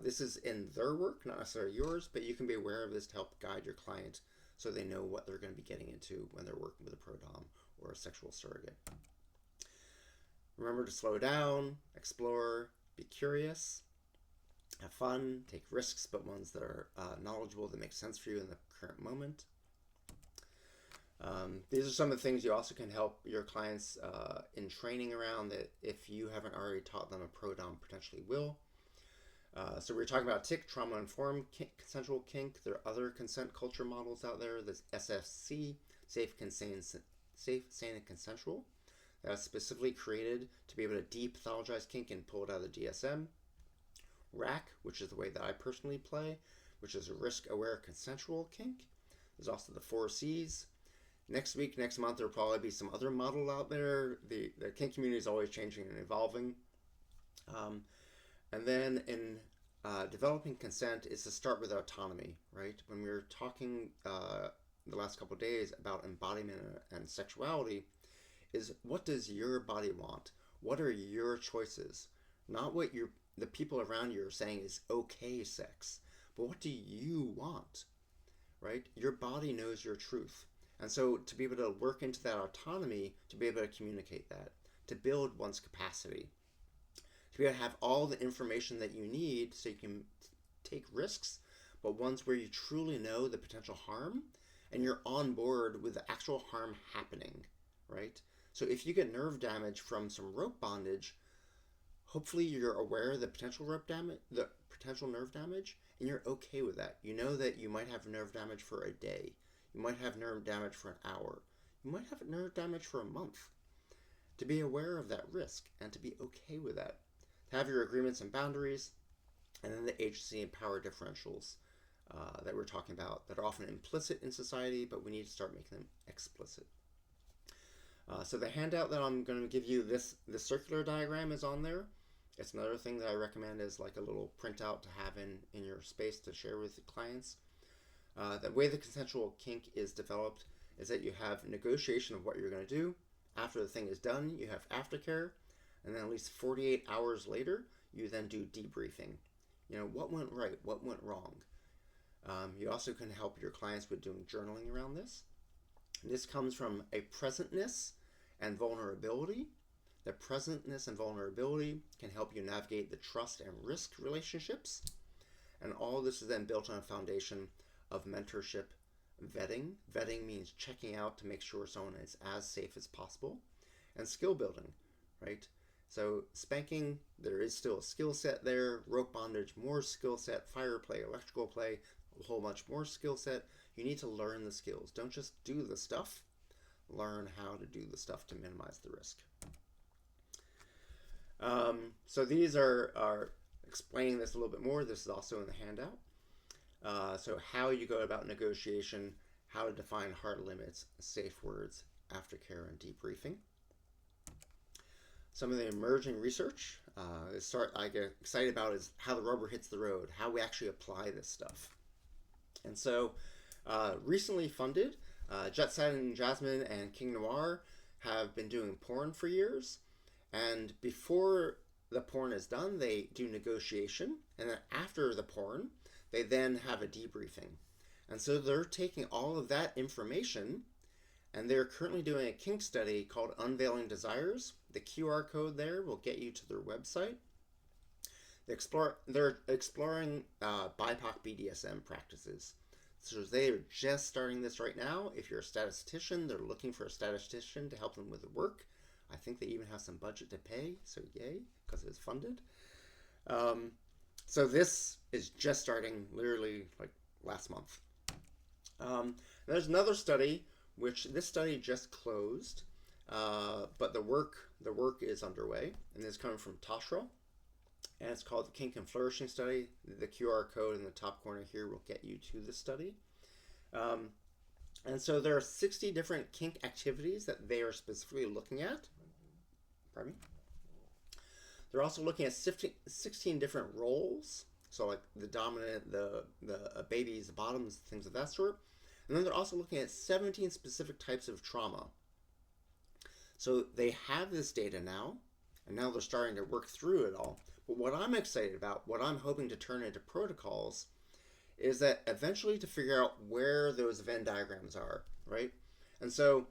This is in their work, not necessarily yours, but you can be aware of this to help guide your client so they know what they're going to be getting into when they're working with a pro dom or a sexual surrogate. Remember to slow down, explore, be curious, have fun, take risks, but ones that are knowledgeable, that make sense for you in the current moment. These are some of the things you also can help your clients in training around that if you haven't already taught them, a pro dom potentially will. So we're talking about TIC, trauma-informed consensual kink. There are other consent culture models out there. There's SFC, safe, sane, and consensual. That's specifically created to be able to depathologize kink and pull it out of the DSM. RAC, which is the way that I personally play, which is a risk-aware consensual kink. There's also the 4 Cs. Next month, there'll probably be some other model out there. The kink community is always changing and evolving. And then in developing consent is to start with autonomy, right? When we were talking the last couple of days about embodiment and sexuality, is what does your body want? What are your choices? Not what the people around you are saying is okay sex, but what do you want, right? Your body knows your truth. And so to be able to work into that autonomy, to be able to communicate that, to build one's capacity, to be able to have all the information that you need so you can take risks, but ones where you truly know the potential harm and you're on board with the actual harm happening, right? So if you get nerve damage from some rope bondage, hopefully you're aware of the potential nerve damage, and you're okay with that. You know that you might have nerve damage for a day. You might have nerve damage for an hour. You might have nerve damage for a month. To be aware of that risk and to be okay with that. To have your agreements and boundaries, and then the agency and power differentials that we're talking about that are often implicit in society, but we need to start making them explicit. So the handout that I'm going to give you, this circular diagram is on there. It's another thing that I recommend as like a little printout to have in your space to share with clients. The way the consensual kink is developed is that you have negotiation of what you're going to do. After the thing is done, you have aftercare, and then at least 48 hours later, you then do debriefing. What went right, what went wrong. You also can help your clients with doing journaling around this. This comes from a presentness and vulnerability. The presentness and vulnerability can help you navigate the trust and risk relationships. And all this is then built on a foundation of mentorship vetting. Vetting means checking out to make sure someone is as safe as possible. And skill building, right? So spanking, there is still a skill set there. Rope bondage, more skill set. Fire play, electrical play, a whole bunch more skill set. You need to learn the skills. Don't just do the stuff. Learn how to do the stuff to minimize the risk. So these are explaining this a little bit more, this is also in the handout. So how you go about negotiation, how to define hard limits, safe words, aftercare, and debriefing. Some of the emerging research I get excited about is how the rubber hits the road, how we actually apply this stuff. And so recently funded, Jet Set and Jasmine and King Noir have been doing porn for years. And before the porn is done, they do negotiation. And then after the porn, they then have a debriefing. And so they're taking all of that information, and they're currently doing a kink study called Unveiling Desires. The QR code there will get you to their website. They're exploring BIPOC BDSM practices. So they are just starting this right now. If you're a statistician, they're looking for a statistician to help them with the work. I think they even have some budget to pay, so yay, because it's funded. So this is just starting literally like last month. There's another study, which this study just closed, but the work is underway, and it's coming from Tashra, and it's called the Kink and Flourishing Study. The QR code in the top corner here will get you to the study. And so there are 60 different kink activities that they are specifically looking at. Pardon me. They're also looking at 16 different roles. So like the dominant, the babies, the bottoms, things of that sort. And then they're also looking at 17 specific types of trauma. So they have this data now, and now they're starting to work through it all. But what I'm excited about, what I'm hoping to turn into protocols, is that eventually to figure out where those Venn diagrams are, right? And so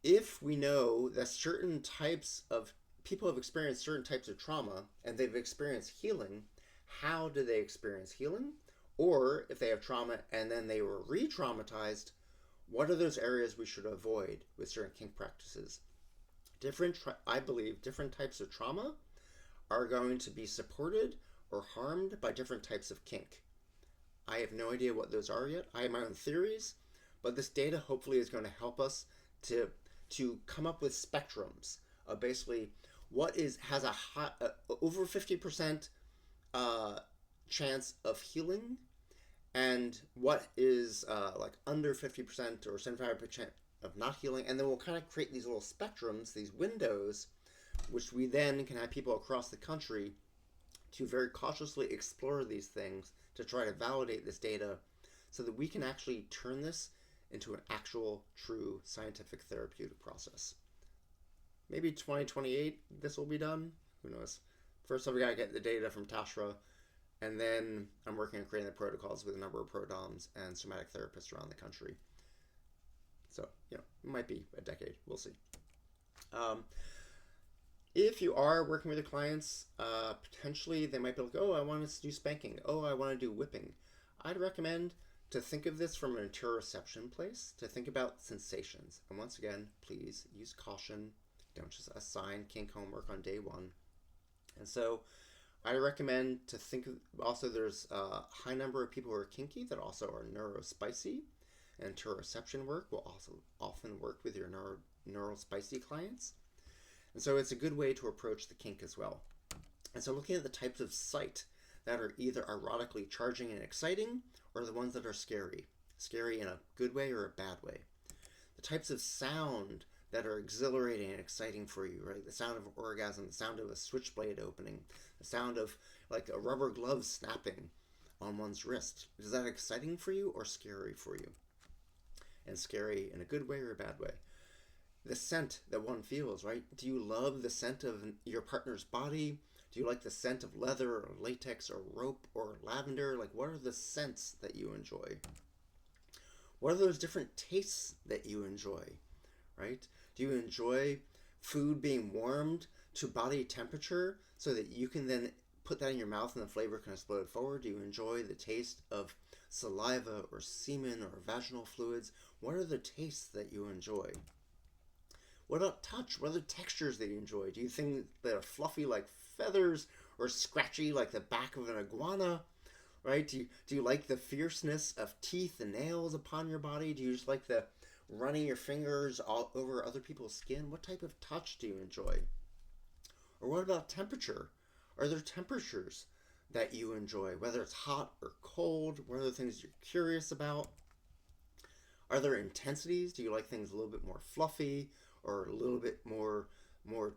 if we know that certain types of people have experienced certain types of trauma and they've experienced healing, how do they experience healing? Or if they have trauma and then they were re-traumatized, what are those areas we should avoid with certain kink practices? I believe different types of trauma are going to be supported or harmed by different types of kink. I have no idea what those are yet. I have my own theories, but this data hopefully is going to help us to come up with spectrums of basically what has a over 50% chance of healing, and what is like under 50% or 75% of not healing. And then we'll kind of create these little spectrums, these windows, which we then can have people across the country to very cautiously explore these things to try to validate this data so that we can actually turn this into an actual, true scientific therapeutic process. Maybe 2028 this will be done. Who knows? First off, we gotta get the data from Tashra, and then I'm working on creating the protocols with a number of pro-doms and somatic therapists around the country. So, it might be a decade. We'll see. If you are working with your clients, potentially they might be like, oh, I want to do spanking. Oh, I want to do whipping. I'd recommend to think of this from an interoception place, to think about sensations. And once again, please use caution. Don't just assign kink homework on day one. And so I recommend to think of, also there's a high number of people who are kinky that also are neurospicy, and interoception work will also often work with your neurospicy clients. And so it's a good way to approach the kink as well. And so looking at the types of sight that are either erotically charging and exciting, or the ones that are scary in a good way or a bad way. The types of sound that are exhilarating and exciting for you, right? The sound of orgasm, the sound of a switchblade opening, the sound of like a rubber glove snapping on one's wrist. Is that exciting for you or scary for you? And scary in a good way or a bad way. The scent that one feels, right? Do you love the scent of your partner's body? Do you like the scent of leather or latex or rope or lavender? Like, what are the scents that you enjoy? What are those different tastes that you enjoy, right? Do you enjoy food being warmed to body temperature so that you can then put that in your mouth and the flavor can explode forward? Do you enjoy the taste of saliva or semen or vaginal fluids? What are the tastes that you enjoy? What about touch? What are the textures that you enjoy? Do you think that are fluffy like feathers or scratchy like the back of an iguana? Right? Do you like the fierceness of teeth and nails upon your body? Do you just like the running your fingers all over other people's skin? What type of touch do you enjoy? Or what about temperature? Are there temperatures that you enjoy, whether it's hot or cold, what are the things you're curious about? Are there intensities? Do you like things a little bit more fluffy or a little bit more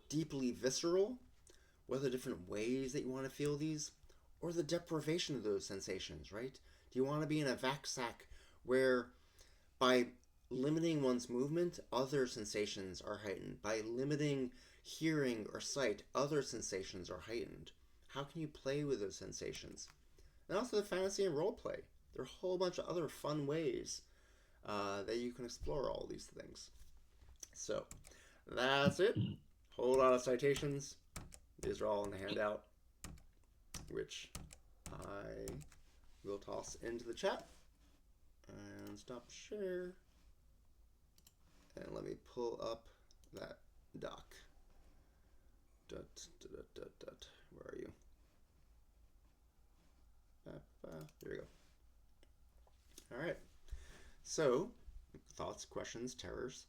deeply visceral? What are the different ways that you want to feel these? Or the deprivation of those sensations, right? Do you want to be in a vac sac where by limiting one's movement, other sensations are heightened? By limiting hearing or sight, other sensations are heightened. How can you play with those sensations? And also the fantasy and role play. There are a whole bunch of other fun ways that you can explore all these things. So that's it. Whole lot of citations. These are all in the handout, which I will toss into the chat. And stop share. And let me pull up that doc. Where are you? There we go. All right. So, thoughts, questions, terrors.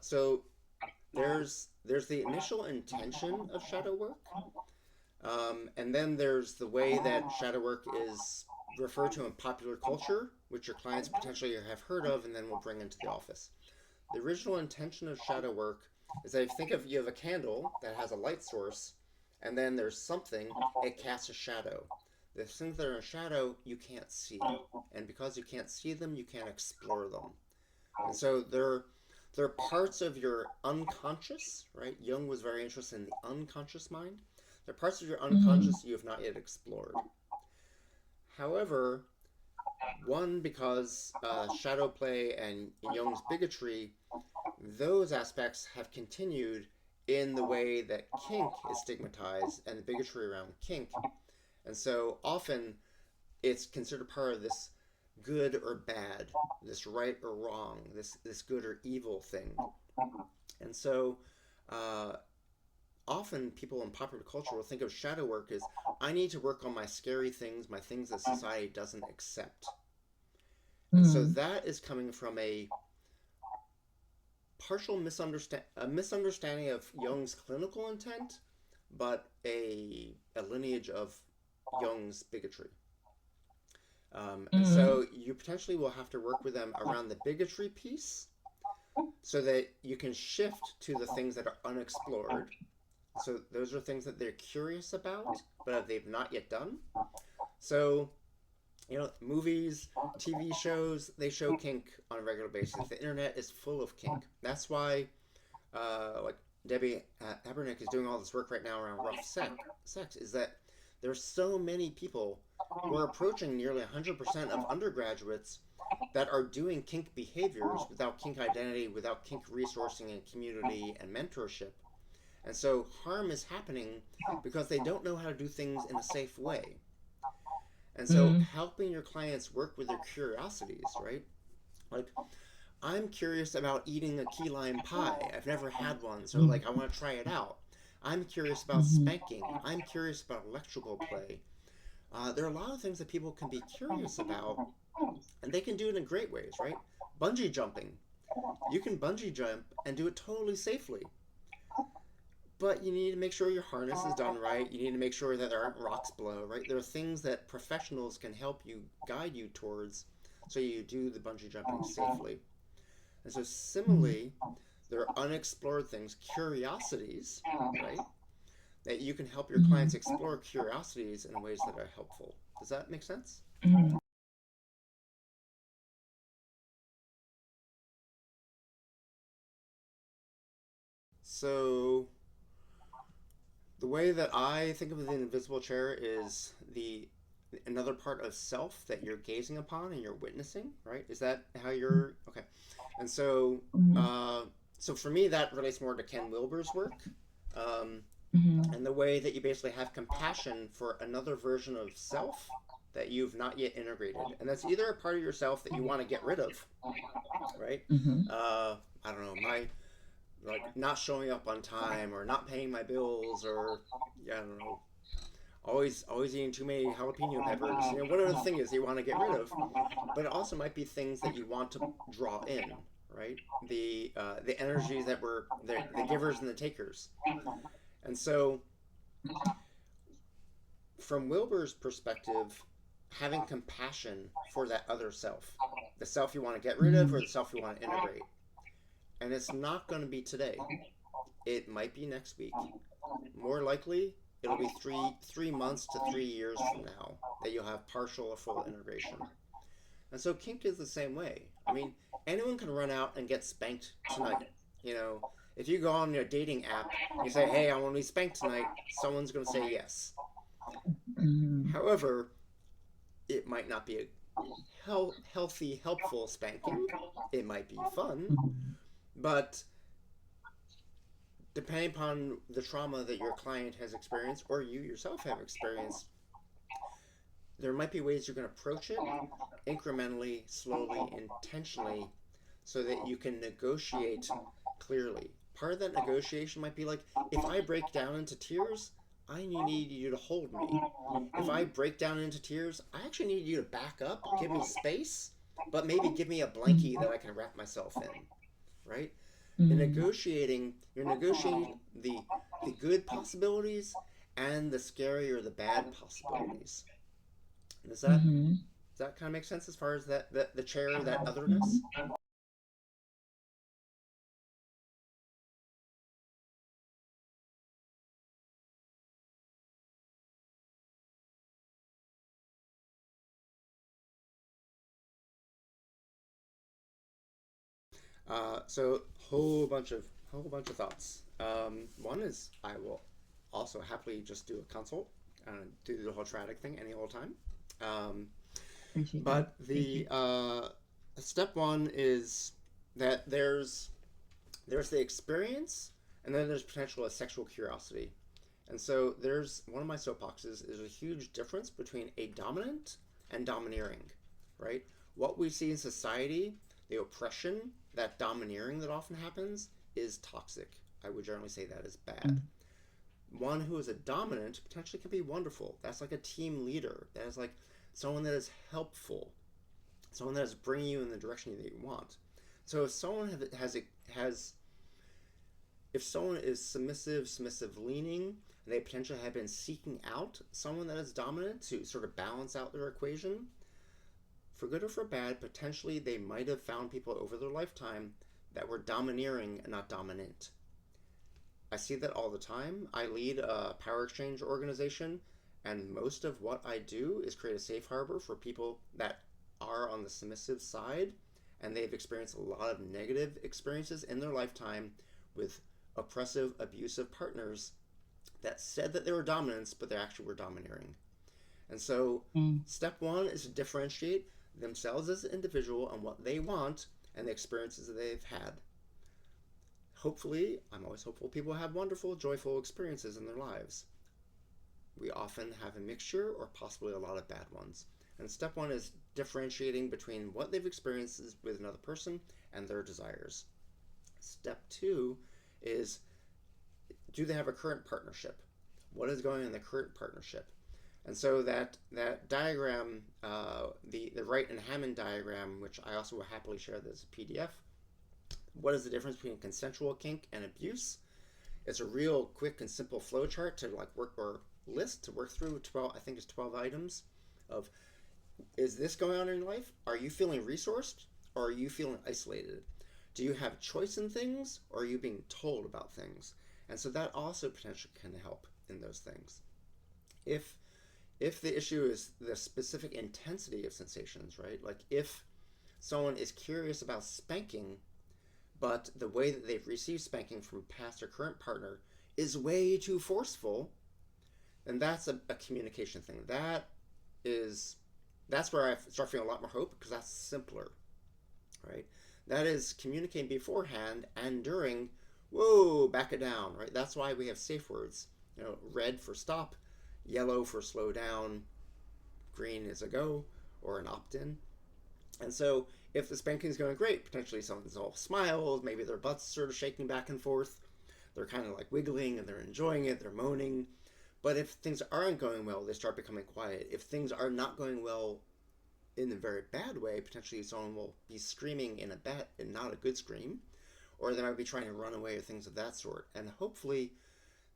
So there's the initial intention of shadow work, and then there's the way that shadow work is referred to in popular culture, which your clients potentially have heard of, and then we'll bring into the office. The original intention of shadow work is that if you think of, you have a candle that has a light source, and then there's something, it casts a shadow. The things that are in shadow, you can't see. And because you can't see them, you can't explore them. And so they're parts of your unconscious, right? Jung was very interested in the unconscious mind. They're parts of your unconscious you have not yet explored. However, one, because shadow play and Jung's bigotry, those aspects have continued in the way that kink is stigmatized and the bigotry around kink. And so often it's considered part of this good or bad, this right or wrong, this good or evil thing. And so often people in popular culture will think of shadow work as, I need to work on my scary things, my things that society doesn't accept. And so that is coming from a partial misunderstanding of Jung's clinical intent, but a lineage of Jung's bigotry. And so you potentially will have to work with them around the bigotry piece so that you can shift to the things that are unexplored. So those are things that they're curious about, but they've not yet done. So, movies, TV shows, they show kink on a regular basis. The internet is full of kink. That's why, like Debbie Abernick is doing all this work right now around rough sex, is that there's so many people. We're approaching nearly 100% of undergraduates that are doing kink behaviors without kink identity, without kink resourcing and community and mentorship. And so harm is happening because they don't know how to do things in a safe way. And so helping your clients work with their curiosities, right? Like, I'm curious about eating a key lime pie. I've never had one, so I want to try it out. I'm curious about spanking. I'm curious about electrical play. There are a lot of things that people can be curious about, and they can do it in great ways, right? Bungee jumping. You can bungee jump and do it totally safely. But you need to make sure your harness is done right. You need to make sure that there aren't rocks below, right? There are things that professionals can help you, guide you towards, so you do the bungee jumping safely. And so similarly, there are unexplored things, curiosities, right? That you can help your clients explore curiosities in ways that are helpful. Does that make sense? So the way that I think of the invisible chair is another part of self that you're gazing upon and you're witnessing, right? Is that how you're okay? And so so for me that relates more to Ken Wilber's work. And the way that you basically have compassion for another version of self that you've not yet integrated. And that's either a part of yourself that you want to get rid of, right? I don't know, not showing up on time or not paying my bills or, I don't know, always eating too many jalapeno peppers, whatever the thing is you want to get rid of. But it also might be things that you want to draw in, right? The energies that were the givers and the takers. And so, from Wilbur's perspective, having compassion for that other self, the self you want to get rid of or the self you want to integrate, and it's not going to be today. It might be next week. More likely, it'll be three months to 3 years from now that you'll have partial or full integration. And so kink is the same way. I mean, anyone can run out and get spanked tonight. If you go on your dating app and you say, "Hey, I want to be spanked tonight," someone's going to say yes. However, it might not be a healthy, helpful spanking. It might be fun, but depending upon the trauma that your client has experienced or you yourself have experienced, there might be ways you're going to approach it incrementally, slowly, intentionally, so that you can negotiate clearly. Part of that negotiation might be like, if I break down into tears, I need you to hold me. If I break down into tears, I actually need you to back up, give me space, but maybe give me a blankie that I can wrap myself in, right? In negotiating, you're negotiating the good possibilities and the scary or the bad possibilities. Does that kind of make sense as far as the chair, that otherness? So whole bunch of thoughts. One is I will also happily just do a consult and do the whole triadic thing any old time. But the step one is that there's the experience, and then there's potential of sexual curiosity. And so there's one of my soapboxes is a huge difference between a dominant and domineering, right? What we see in society, the oppression, that domineering that often happens, is toxic. I would generally say that is bad. One who is a dominant potentially can be wonderful. That's like a team leader. That is like someone that is helpful, someone that is bringing you in the direction that you want. So if someone if someone is submissive leaning, and they potentially have been seeking out someone that is dominant to sort of balance out their equation, for good or for bad, potentially they might have found people over their lifetime that were domineering and not dominant. I see that all the time. I lead a power exchange organization, and most of what I do is create a safe harbor for people that are on the submissive side, and they've experienced a lot of negative experiences in their lifetime with oppressive, abusive partners that said that they were dominants, but they actually were domineering. And so step one is to differentiate themselves as an individual and what they want and the experiences that they've had. Hopefully, I'm always hopeful people have wonderful, joyful experiences in their lives. We often have a mixture or possibly a lot of bad ones. And step one is differentiating between what they've experienced with another person and their desires. Step two is, do they have a current partnership? What is going on in the current partnership? And so that diagram, the Wright and Hammond diagram, which I also will happily share as a PDF, what is the difference between consensual kink and abuse? It's a real quick and simple flow chart to work through 12, I think it's 12 items of, is this going on in your life? Are you feeling resourced or are you feeling isolated? Do you have choice in things or are you being told about things? And so that also potentially can help in those things. If the issue is the specific intensity of sensations, right? Like if someone is curious about spanking, but the way that they've received spanking from past or current partner is way too forceful, then that's a communication thing. That's where I start feeling a lot more hope, because that's simpler, right? That is communicating beforehand and during, whoa, back it down, right? That's why we have safe words. Red for stop, yellow for slow down, green is a go or an opt-in. And so if the spanking is going great, potentially someone's all smiles, maybe their butt's sort of shaking back and forth, they're kind of like wiggling and they're enjoying it, they're moaning. But if things aren't going well, they start becoming quiet. If things are not going well in a very bad way, potentially someone will be screaming in a bad and not a good scream, or they might be trying to run away or things of that sort. And hopefully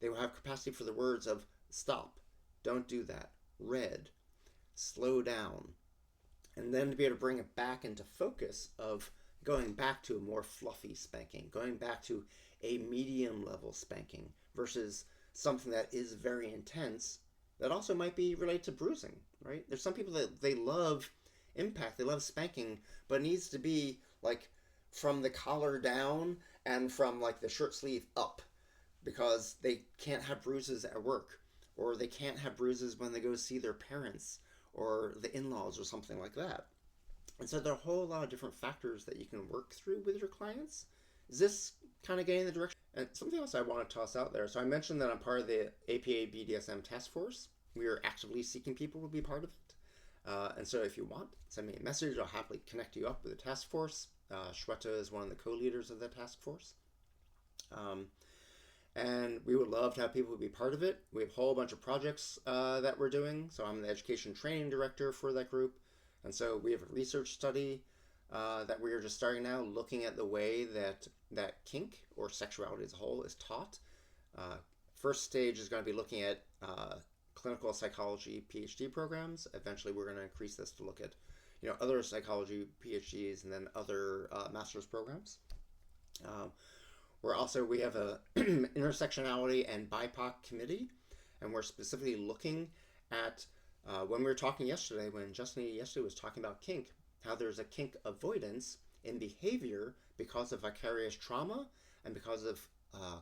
they will have capacity for the words of stop, don't do that, red, slow down, and then to be able to bring it back into focus of going back to a more fluffy spanking, going back to a medium level spanking versus something that is very intense that also might be related to bruising, right? There's some people that they love impact, they love spanking, but it needs to be like from the collar down and from like the shirt sleeve up, because they can't have bruises at work, or they can't have bruises when they go see their parents or the in-laws or something like that. And so there are a whole lot of different factors that you can work through with your clients. Is this kind of getting the direction? And something else I want to toss out there. So I mentioned that I'm part of the APA BDSM task force. We are actively seeking people to be part of it. And so if you want, send me a message. I'll happily connect you up with the task force. Shweta is one of the co-leaders of the task force. And we would love to have people be part of it. We have a whole bunch of projects that we're doing. So I'm the education training director for that group. And so we have a research study that we are just starting now, looking at the way that kink, or sexuality as a whole, is taught. First stage is going to be looking at clinical psychology PhD programs. Eventually we're going to increase this to look at other psychology PhDs and then other master's programs. We have a intersectionality and BIPOC committee, and we're specifically looking at when we were talking yesterday, when Justin yesterday was talking about kink, how there's a kink avoidance in behavior because of vicarious trauma and because of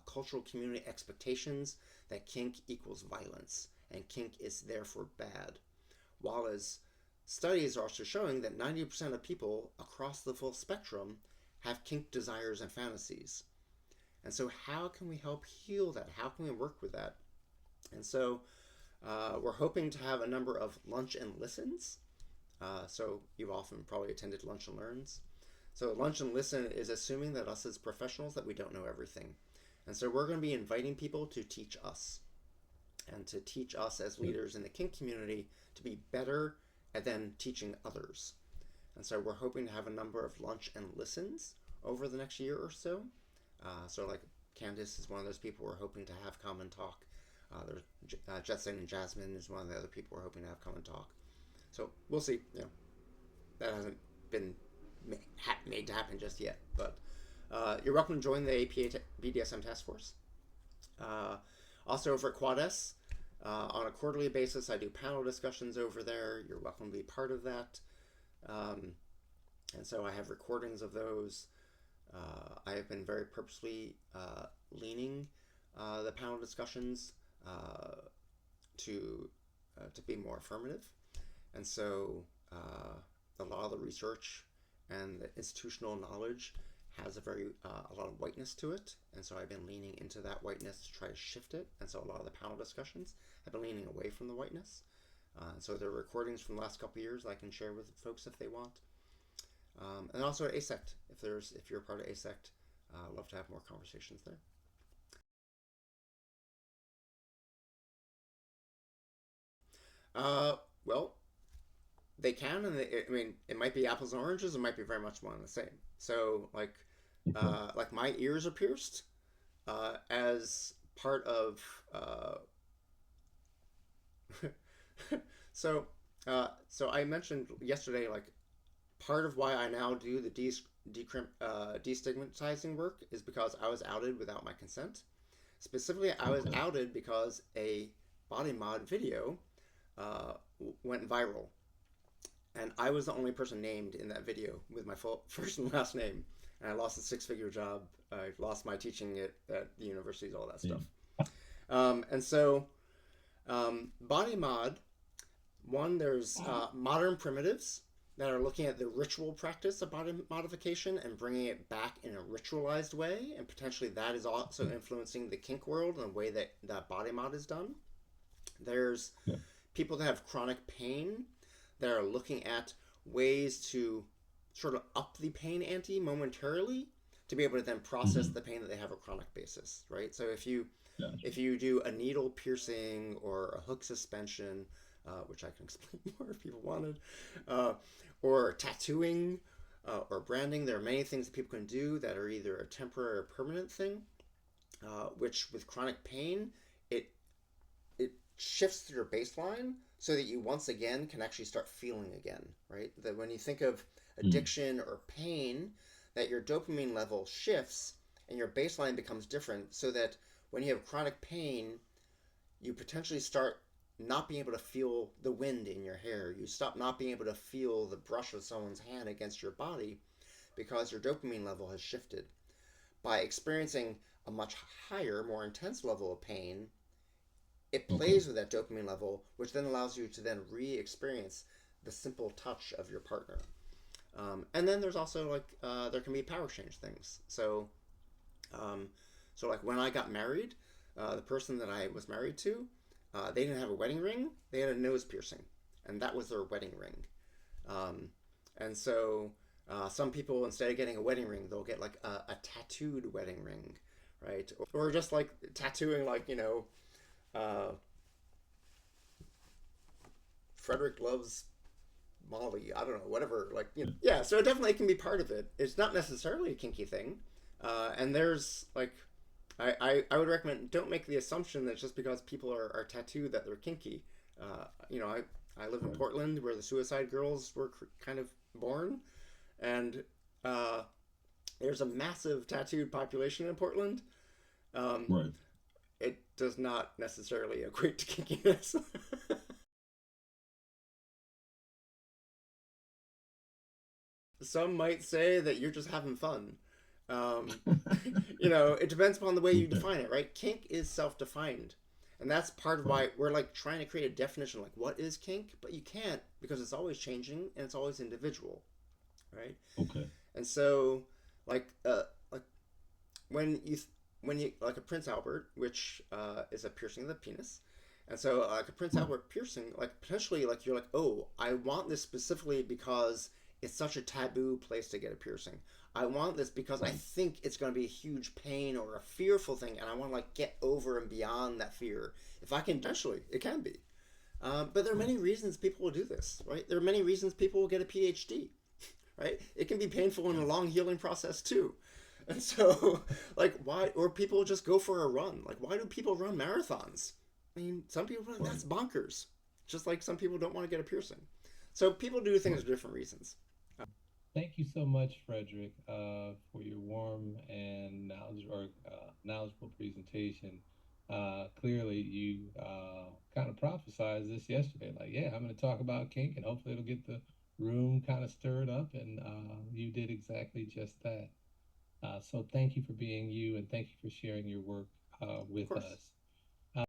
cultural community expectations that kink equals violence and kink is therefore bad. While as studies are also showing that 90% of people across the full spectrum have kink desires and fantasies. And so how can we help heal that? How can we work with that? And so we're hoping to have a number of lunch and listens. So you've often probably attended lunch and learns. So lunch and listen is assuming that us as professionals, that we don't know everything. And so we're going to be inviting people to teach us, and to teach us as leaders in the kink community to be better at then teaching others. And so we're hoping to have a number of lunch and listens over the next year or so. So like Candice is one of those people we're hoping to have come and talk. Jetson and Jasmine is one of the other people we're hoping to have come and talk. So we'll see. That hasn't been made to happen just yet. But you're welcome to join the APA BDSM task force. Also over at QuadS, on a quarterly basis, I do panel discussions over there. You're welcome to be part of that. And so I have recordings of those. I have been very purposely leaning the panel discussions to be more affirmative. And so a lot of the research and the institutional knowledge has a lot of whiteness to it. And so I've been leaning into that whiteness to try to shift it. And so a lot of the panel discussions have been leaning away from the whiteness. So there are recordings from the last couple of years I can share with folks if they want. And also at ASECT, if you're a part of ASECT, I'd love to have more conversations there. Well, they can, and it might be apples and oranges. It might be very much one and the same. So, like my ears are pierced as part of. So I mentioned yesterday, like, part of why I now do the destigmatizing work is because I was outed without my consent. Specifically, I was outed because a body mod video went viral. And I was the only person named in that video with my full first and last name. And I lost a 6-figure job. I lost my teaching at the universities, all that stuff. And so, body mod, one, there's modern primitives that are looking at the ritual practice of body modification and bringing it back in a ritualized way. And potentially that is also influencing the kink world and the way that body mod is done. There's people that have chronic pain that are looking at ways to sort of up the pain ante momentarily to be able to then process the pain that they have a chronic basis, right? So Gotcha. if you do a needle piercing or a hook suspension, which I can explain more if people wanted, or tattooing or branding, there are many things that people can do that are either a temporary or permanent thing, which with chronic pain, it it shifts your baseline so that you once again can actually start feeling again, right? That when you think of addiction or pain, that your dopamine level shifts and your baseline becomes different, so that when you have chronic pain, you potentially start not being able to feel the wind in your hair. You stop not being able to feel the brush of someone's hand against your body because your dopamine level has shifted. By experiencing a much higher, more intense level of pain, it Okay. plays with that dopamine level, which then allows you to then re-experience the simple touch of your partner. And then there's also like there can be power exchange things. Um, so like when I got married, the person that I was married to, they didn't have a wedding ring. They had a nose piercing, and that was their wedding ring. Um, and so some people, instead of getting a wedding ring, they'll get like a tattooed wedding ring, right? Or just like tattooing, like uh, Fredrick loves Molly. I don't know, whatever. Like, yeah. So it definitely can be part of it. It's not necessarily a kinky thing. And there's like, I would recommend, don't make the assumption that just because people are tattooed that they're kinky. I live in Right. Portland, where the Suicide Girls were kind of born, and uh, there's a massive tattooed population in Portland. Um, Right. it does not necessarily equate to kinkiness. Some might say that you're just having fun. Um, it depends upon the way you Okay. define it, right? Kink is self-defined, and that's part of Right. why we're like trying to create a definition, like what is kink, but you can't, because it's always changing and it's always individual, right? Okay. And so, like, like when you when you like a Prince Albert, which is a piercing of the penis, and so like a Prince Right. Albert piercing, like potentially like you're like, oh, I want this specifically because it's such a taboo place to get a piercing. I want this because I Right. think it's going to be a huge pain or a fearful thing, and I want to like get over and beyond that fear. If I can, potentially, it can be. But there are Right. many reasons people will do this, right? There are many reasons people will get a PhD, right? It can be painful in a Right. long healing process too. And so, like, why, or people just go for a run. Like, why do people run marathons? I mean, some people are like, Right. that's bonkers. Just like some people don't want to get a piercing. So people do things Right. for different reasons. Thank you so much, Frederick, for your warm and knowledgeable presentation. Clearly, you kind of prophesized this yesterday. Like, yeah, I'm going to talk about kink, and hopefully, it'll get the room kind of stirred up. And you did exactly just that. So, thank you for being you, and thank you for sharing your work Of with course. us.